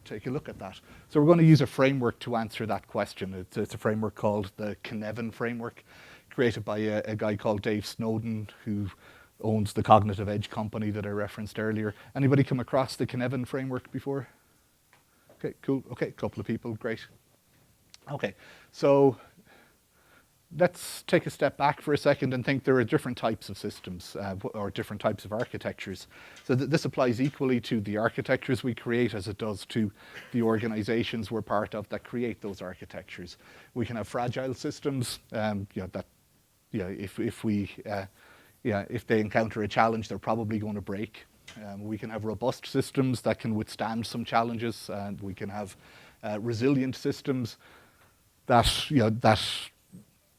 take a look at that. So we're going to use a framework to answer that question. It's a framework called the Kineton framework, created by a guy called Dave Snowden, who owns the Cognitive Edge company that I referenced earlier. Anybody come across the Kineton framework before? Okay, cool. Okay, a couple of people, great. Okay, so let's take a step back for a second and think there are different types of systems or different types of architectures. So this applies equally to the architectures we create as it does to the organizations we're part of that create those architectures. We can have fragile systems, if they encounter a challenge, they're probably going to break. We can have robust systems that can withstand some challenges, and we can have resilient systems that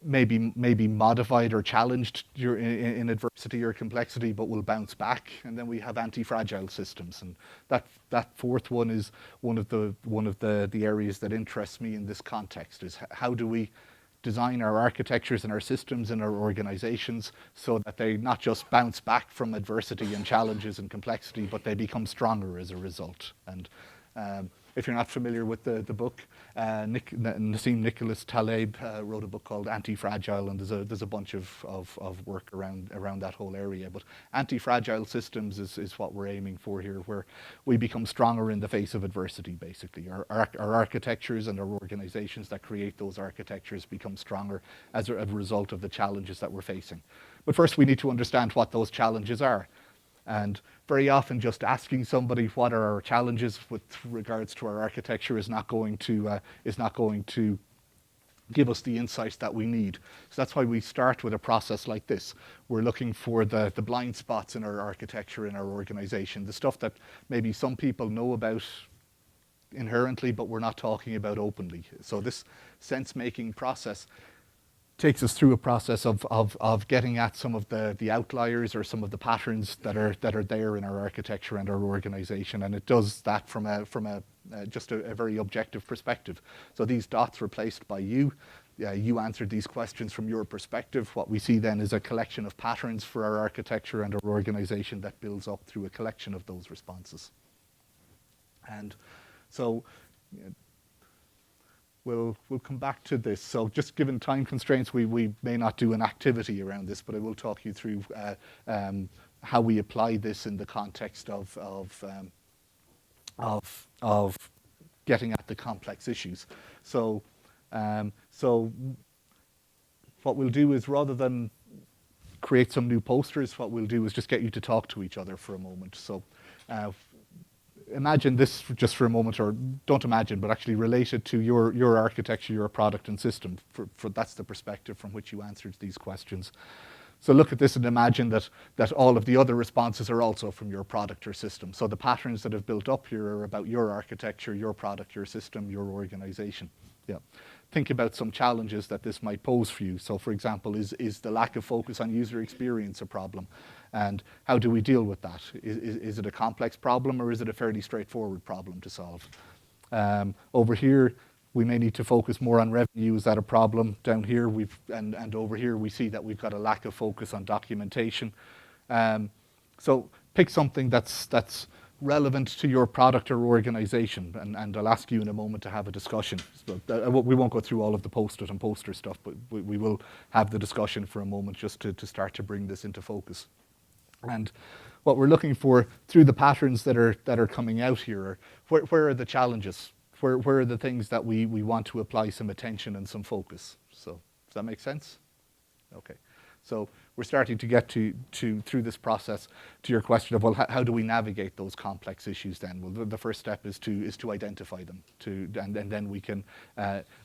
may be modified or challenged in adversity or complexity, but will bounce back. And then we have anti-fragile systems, and that fourth one is one of the areas that interests me in this context. Is how do we design our architectures and our systems and our organizations so that they not just bounce back from adversity and challenges and complexity, but they become stronger as a result. And if you're not familiar with the book, Nassim Nicholas Taleb wrote a book called Anti-Fragile, and there's a bunch of work around that whole area. But anti-fragile systems is what we're aiming for here, where we become stronger in the face of adversity, basically. Our architectures and our organizations that create those architectures become stronger as a result of the challenges that we're facing. But first we need to understand what those challenges are. And very often just asking somebody what are our challenges with regards to our architecture is not going to give us the insights that we need. So that's why we start with a process like this. We're looking for the blind spots in our architecture, in our organization, the stuff that maybe some people know about inherently, but we're not talking about openly. So this sense-making process takes us through a process of getting at some of the outliers or some of the patterns that are there in our architecture and our organization, and it does that from just a very objective perspective. So these dots were placed by you. You answered these questions from your perspective. What we see then is a collection of patterns for our architecture and our organization that builds up through a collection of those responses. And so We'll come back to this. So just given time constraints, we may not do an activity around this, but I will talk you through how we apply this in the context of getting at the complex issues. So what we'll do is, rather than create some new posters, what we'll do is just get you to talk to each other for a moment. So imagine this just for a moment, or don't imagine, but actually relate it to your architecture, your product and system. For that's the perspective from which you answered these questions. So look at this and imagine that all of the other responses are also from your product or system. So the patterns that have built up here are about your architecture, your product, your system, your organization. Yeah. Think about some challenges that this might pose for you. So for example, is the lack of focus on user experience a problem? And how do we deal with that? Is it a complex problem, or is it a fairly straightforward problem to solve? Over here, we may need to focus more on revenue. Is that a problem? Down here, and over here, we see that we've got a lack of focus on documentation. So pick something that's relevant to your product or organization, and I'll ask you in a moment to have a discussion. So, we won't go through all of the post-it and poster stuff, but we will have the discussion for a moment just to start to bring this into focus. And what we're looking for through the patterns that are coming out here are where are the challenges? Where are the things that we want to apply some attention and some focus? So does that make sense? Okay. So we're starting to get to through this process to your question of, well, how do we navigate those complex issues then? Well, the first step is to identify them, and then we can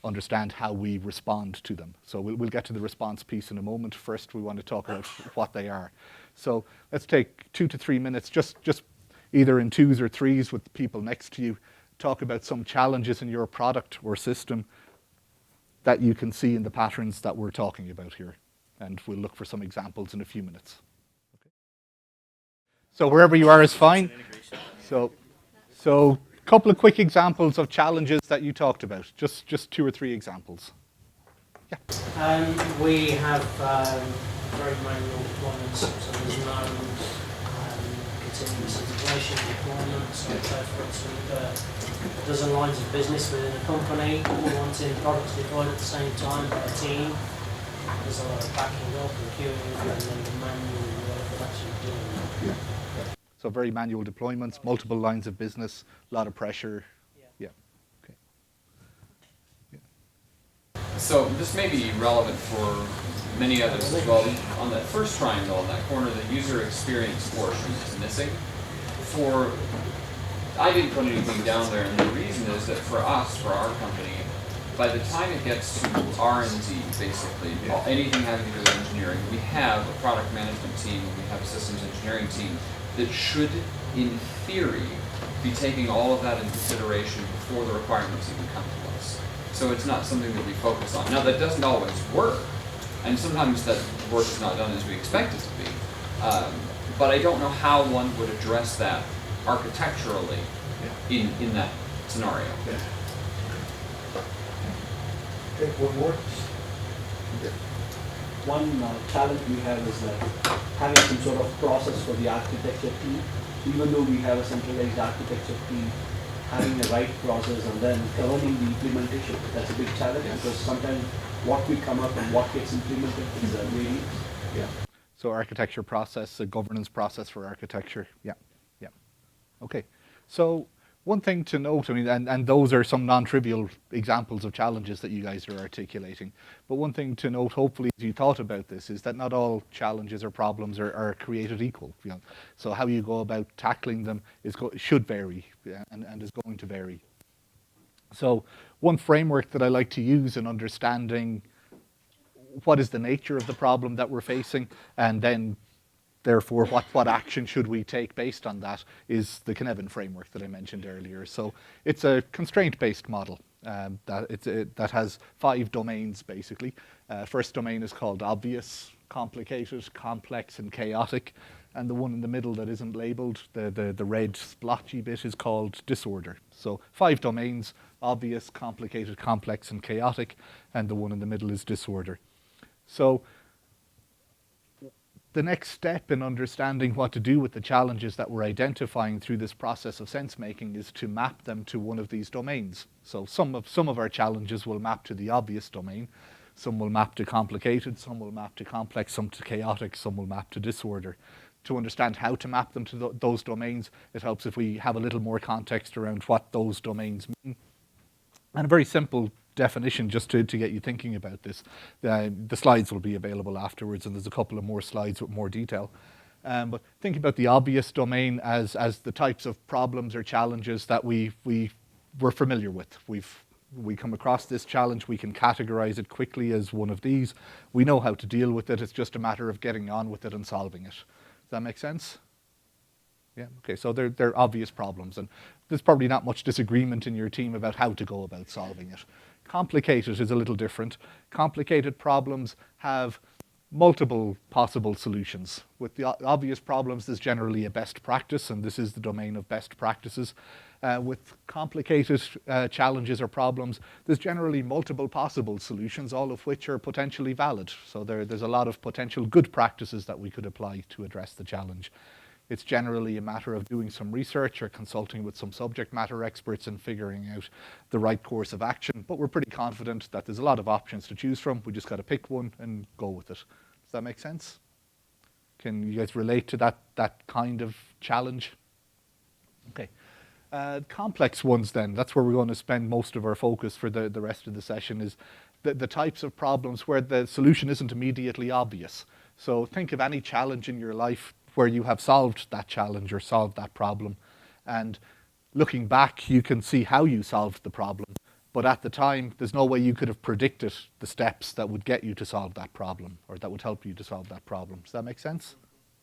understand how we respond to them. So we'll get to the response piece in a moment. First, we want to talk about what they are. So let's take 2 to 3 minutes, just either in twos or threes with the people next to you, talk about some challenges in your product or system that you can see in the patterns that we're talking about here. And we'll look for some examples in a few minutes. Okay. So wherever you are is fine. So a couple of quick examples of challenges that you talked about. Just 2 or 3 examples. Yeah. We have very manual deployments, so there's no continuous integration deployment. So for instance, a dozen lines of business within a company, all wanting products deployed at the same time by a team. There's a lot of backing up and queuing and then the manual work of actually doing that. Yeah. So very manual deployments, multiple lines of business, a lot of pressure. Yeah. Okay. Yeah. So this may be relevant for many others as well. On that first triangle in that corner, the user experience portion is missing. I didn't put anything down there, and the reason is that for us, for our company, by the time it gets to R&D, basically, anything having to do with engineering, we have a product management team, we have a systems engineering team that should, in theory, be taking all of that into consideration before the requirements even come to us. So it's not something that we focus on. Now, that doesn't always work, and sometimes that work is not done as we expect it to be. But I don't know how one would address that architecturally in that scenario. Yeah. Take one more. One challenge we have is like having some sort of process for the architecture team. Even though we have a centralized architecture team, having the right process and then governing the implementation, that's a big challenge because sometimes what we come up and what gets implemented is various. Yeah. So architecture process, a governance process for architecture. Yeah. Yeah. Okay. So one thing to note, I mean, and those are some non-trivial examples of challenges that you guys are articulating. But one thing to note, hopefully, as you thought about this, is that not all challenges or problems are created equal. You know? So how you go about tackling them should vary and is going to vary. So one framework that I like to use in understanding what is the nature of the problem that we're facing, and then therefore, what action should we take based on that is the Kineton framework that I mentioned earlier. So it's a constraint-based model that has 5 domains, basically. First domain is called obvious, complicated, complex, and chaotic. And the one in the middle that isn't labeled, the red splotchy bit, is called disorder. So 5 domains, obvious, complicated, complex, and chaotic. And the one in the middle is disorder. So the next step in understanding what to do with the challenges that we're identifying through this process of sense making is to map them to one of these domains. So some of our challenges will map to the obvious domain, some will map to complicated, some will map to complex, some to chaotic, some will map to disorder. To understand how to map them to those domains, it helps if we have a little more context around what those domains mean. And a very simple definition just to get you thinking about this. The slides will be available afterwards, and there's a couple of more slides with more detail. But think about the obvious domain as the types of problems or challenges that we're familiar with. We come across this challenge, we can categorize it quickly as one of these. We know how to deal with it, it's just a matter of getting on with it and solving it. Does that make sense? Yeah, okay, so they're obvious problems, and there's probably not much disagreement in your team about how to go about solving it. Complicated is a little different. Complicated problems have multiple possible solutions. With the obvious problems, there's generally a best practice, and this is the domain of best practices. With complicated challenges or problems, there's generally multiple possible solutions, all of which are potentially valid. So there's a lot of potential good practices that we could apply to address the challenge. It's generally a matter of doing some research or consulting with some subject matter experts and figuring out the right course of action. But we're pretty confident that there's a lot of options to choose from. We just got to pick one and go with it. Does that make sense? Can you guys relate to that kind of challenge? Okay. Complex ones then, that's where we're going to spend most of our focus for the rest of the session, is the types of problems where the solution isn't immediately obvious. So think of any challenge in your life where you have solved that challenge or solved that problem, and looking back you can see how you solved the problem, but at the time there's no way you could have predicted the steps that would get you to solve that problem or that would help you to solve that problem. Does that make sense?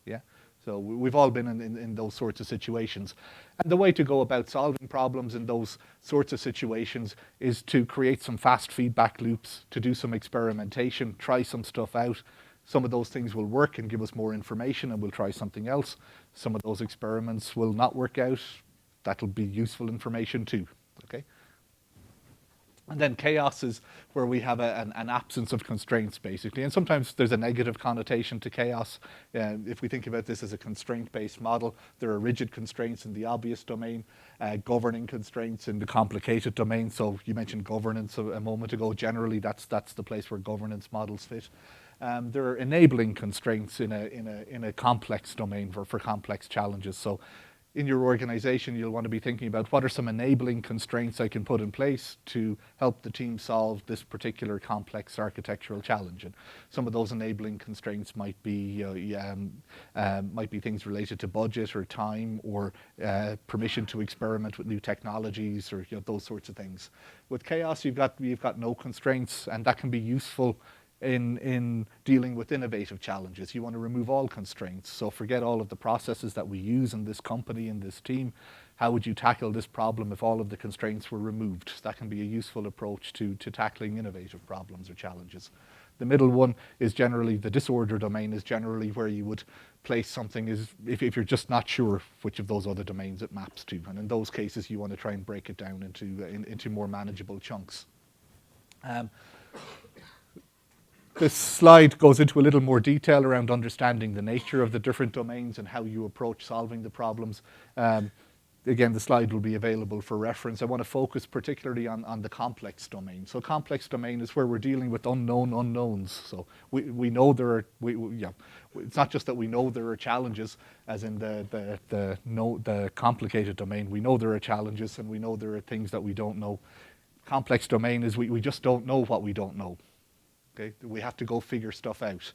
Yeah? So we've all been in those sorts of situations. And the way to go about solving problems in those sorts of situations is to create some fast feedback loops, to do some experimentation, try some stuff out. Some of those things will work and give us more information and we'll try something else. Some of those experiments will not work out. That'll be useful information too, okay? And then chaos is where we have an absence of constraints, basically. And sometimes there's a negative connotation to chaos. If we think about this as a constraint-based model, there are rigid constraints in the obvious domain, governing constraints in the complicated domain. So you mentioned governance a moment ago. Generally, that's the place where governance models fit. There are enabling constraints in a complex domain for complex challenges. So in your organization, you'll want to be thinking about what are some enabling constraints I can put in place to help the team solve this particular complex architectural challenge. And some of those enabling constraints might be things related to budget or time or permission to experiment with new technologies or those sorts of things. With chaos, you've got no constraints, and that can be useful in dealing with innovative challenges. You want to remove all constraints. So forget all of the processes that we use in this company, in this team. How would you tackle this problem if all of the constraints were removed? That can be a useful approach to tackling innovative problems or challenges. The middle one is generally, the disorder domain is generally where you would place something if you're just not sure which of those other domains it maps to. And in those cases, you want to try and break it down into more manageable chunks. This slide goes into a little more detail around understanding the nature of the different domains and how you approach solving the problems. Again, the slide will be available for reference. I want to focus particularly on the complex domain. So complex domain is where we're dealing with unknown unknowns. So we know there are, it's not just that we know there are challenges, as in the complicated domain. We know there are challenges and we know there are things that we don't know. Complex domain is we just don't know what we don't know. Okay, we have to go figure stuff out.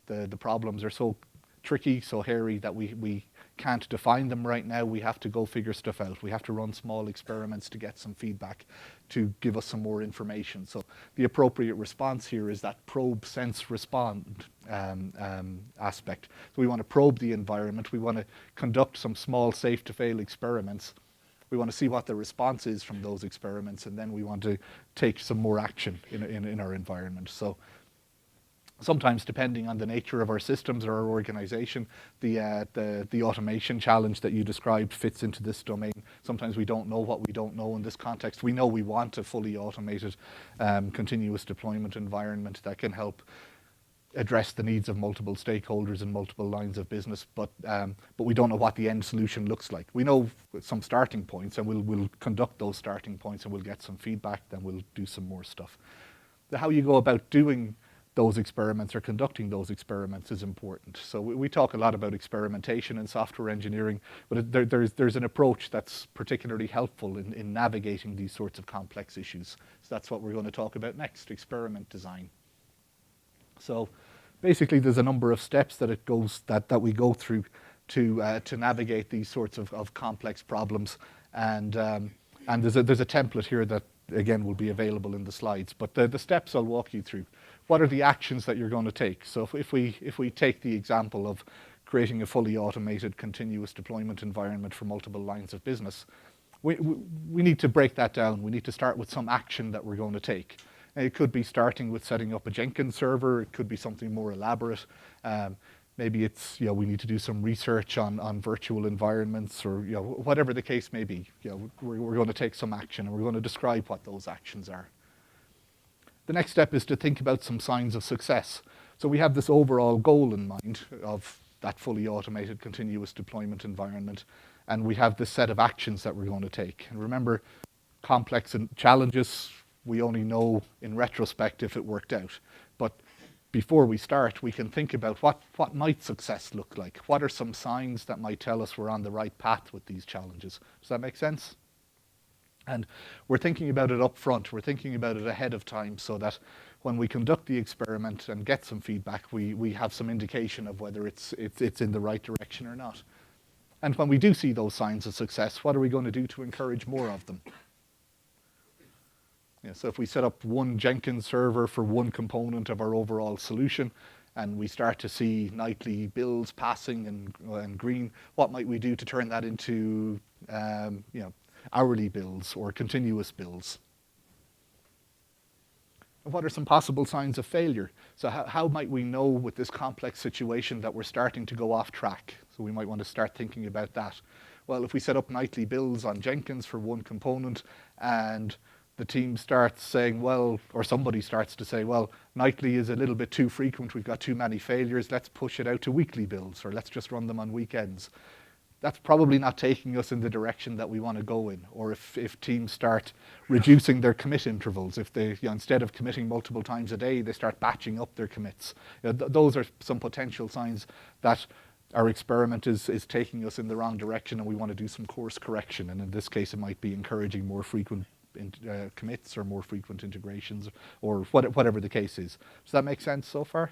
The problems are so tricky, so hairy that we can't define them right now. We have to go figure stuff out. We have to run small experiments to get some feedback to give us some more information. So the appropriate response here is that probe, sense, respond aspect. So we want to probe the environment. We want to conduct some small safe to fail experiments. We want to see what the response is from those experiments, and then we want to take some more action in our environment. So sometimes, depending on the nature of our systems or our organization, the automation challenge that you described fits into this domain. Sometimes we don't know what we don't know in this context. We know we want a fully automated continuous deployment environment that can help address the needs of multiple stakeholders and multiple lines of business, but we don't know what the end solution looks like. We know some starting points, and we'll conduct those starting points, and we'll get some feedback, then we'll do some more stuff. How you go about doing those experiments or conducting those experiments is important. So we talk a lot about experimentation in software engineering, but there's an approach that's particularly helpful in navigating these sorts of complex issues. So that's what we're going to talk about next, experiment design. So basically, there's a number of steps that we go through to navigate these sorts of complex problems, and there's a template here that again will be available in the slides. But the steps I'll walk you through. What are the actions that you're going to take? So if we take the example of creating a fully automated continuous deployment environment for multiple lines of business, we need to break that down. We need to start with some action that we're going to take. It could be starting with setting up a Jenkins server. It could be something more elaborate. Maybe it's, we need to do some research on virtual environments, or whatever the case may be. We're going to take some action, and we're going to describe what those actions are. The next step is to think about some signs of success. So we have this overall goal in mind of that fully automated continuous deployment environment, and we have this set of actions that we're going to take. And remember, complex challenges, we only know in retrospect if it worked out. But before we start, we can think about what might success look like? What are some signs that might tell us we're on the right path with these challenges? Does that make sense? And we're thinking about it up front. We're thinking about it ahead of time so that when we conduct the experiment and get some feedback, we have some indication of whether it's in the right direction or not. And when we do see those signs of success, what are we going to do to encourage more of them? Yeah, so if we set up one Jenkins server for one component of our overall solution, and we start to see nightly bills passing and green, what might we do to turn that into hourly bills or continuous bills? And what are some possible signs of failure? So how might we know with this complex situation that we're starting to go off track? So we might want to start thinking about that. Well, if we set up nightly bills on Jenkins for one component and the team starts saying, well, or somebody starts to say, well, nightly is a little bit too frequent, we've got too many failures, let's push it out to weekly bills, or let's just run them on weekends. That's probably not taking us in the direction that we want to go in. Or if teams start reducing their commit intervals, if they, instead of committing multiple times a day, they start batching up their commits. Those are some potential signs that our experiment is taking us in the wrong direction and we want to do some course correction. And in this case, it might be encouraging more frequent commits or more frequent integrations or whatever the case is. Does that make sense so far?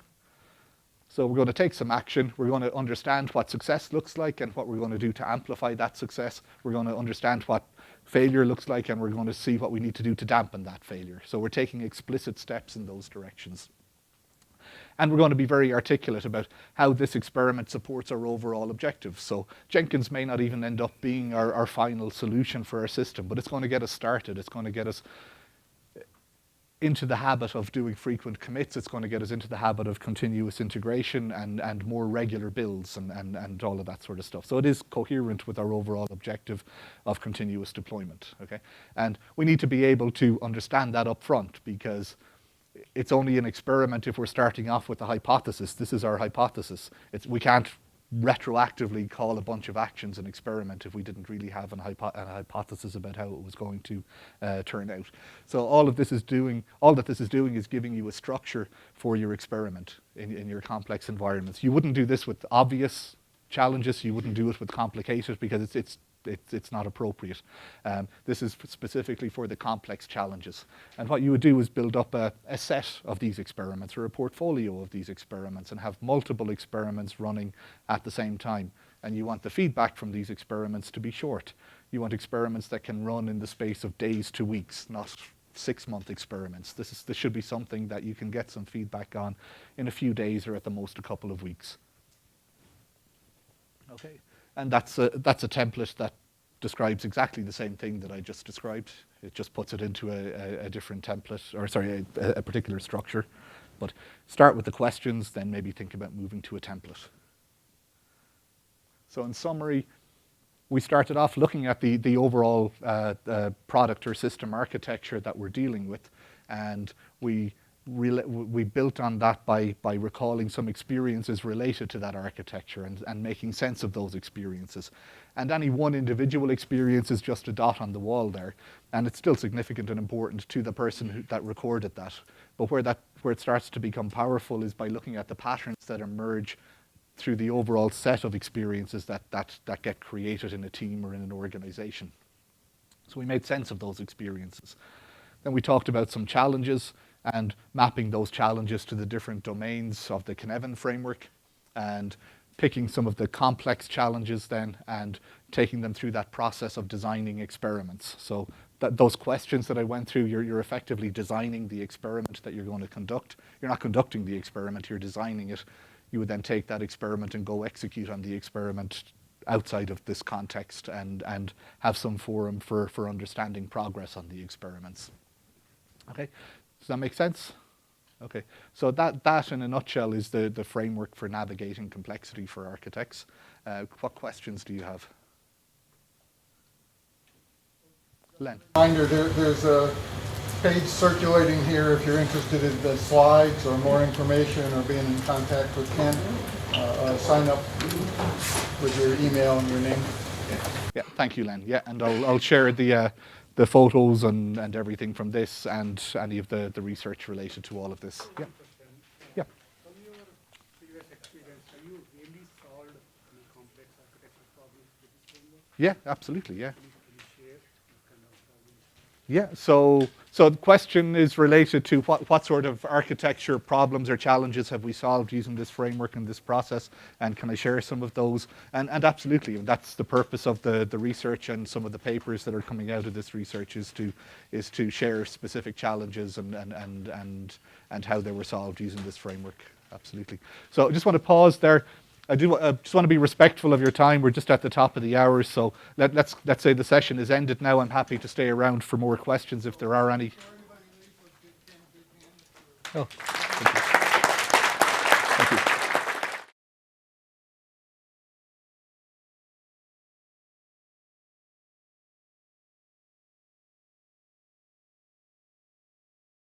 So we're going to take some action. We're going to understand what success looks like and what we're going to do to amplify that success. We're going to understand what failure looks like and we're going to see what we need to do to dampen that failure. So we're taking explicit steps in those directions. And we're going to be very articulate about how this experiment supports our overall objectives. So Jenkins may not even end up being our final solution for our system, but it's going to get us started. It's going to get us into the habit of doing frequent commits. It's going to get us into the habit of continuous integration and more regular builds and all of that sort of stuff. So it is coherent with our overall objective of continuous deployment. Okay, and we need to be able to understand that up front because it's only an experiment if we're starting off with a hypothesis. This is our hypothesis. We can't retroactively call a bunch of actions an experiment if we didn't really have a hypothesis about how it was going to turn out. So all that this is doing is giving you a structure for your experiment in your complex environments. You wouldn't do this with obvious challenges. You wouldn't do it with complicated because it's not appropriate. This is specifically for the complex challenges. And what you would do is build up a set of these experiments or a portfolio of these experiments and have multiple experiments running at the same time. And you want the feedback from these experiments to be short. You want experiments that can run in the space of days to weeks, not 6-month experiments. This should be something that you can get some feedback on in a few days or at the most a couple of weeks. Okay. And that's a template that describes exactly the same thing that I just described. It just puts it into a different template, or sorry, a particular structure. But start with the questions, then maybe think about moving to a template. So in summary, we started off looking at the overall product or system architecture that we're dealing with, and we built on that by recalling some experiences related to that architecture and making sense of those experiences. And any one individual experience is just a dot on the wall there, and it's still significant and important to the person that recorded that. But where it starts to become powerful is by looking at the patterns that emerge through the overall set of experiences that get created in a team or in an organization. So we made sense of those experiences. Then we talked about some challenges and mapping those challenges to the different domains of the Kineton framework and picking some of the complex challenges then and taking them through that process of designing experiments. So those questions that I went through, you're effectively designing the experiment that you're going to conduct. You're not conducting the experiment, you're designing it. You would then take that experiment and go execute on the experiment outside of this context and have some forum for understanding progress on the experiments. Okay. Does that make sense? Okay, so that in a nutshell is the framework for navigating complexity for architects. What questions do you have? Len. Reminder, there's a page circulating here if you're interested in the slides or more information or being in contact with Ken. Sign up with your email and your name. Yeah, thank you, Len. Yeah, and I'll share the photos and everything from this and any of the research related to all of this. Yeah. Yeah. Yeah, absolutely, yeah. Yeah, so the question is related to what sort of architecture problems or challenges have we solved using this framework and this process, and can I share some of those? And absolutely, and that's the purpose of the research, and some of the papers that are coming out of this research is to share specific challenges and how they were solved using this framework. Absolutely. So I just want to pause there. I do just want to be respectful of your time. We're just at the top of the hour, so let's say the session is ended now. I'm happy to stay around for more questions if there are any. Oh.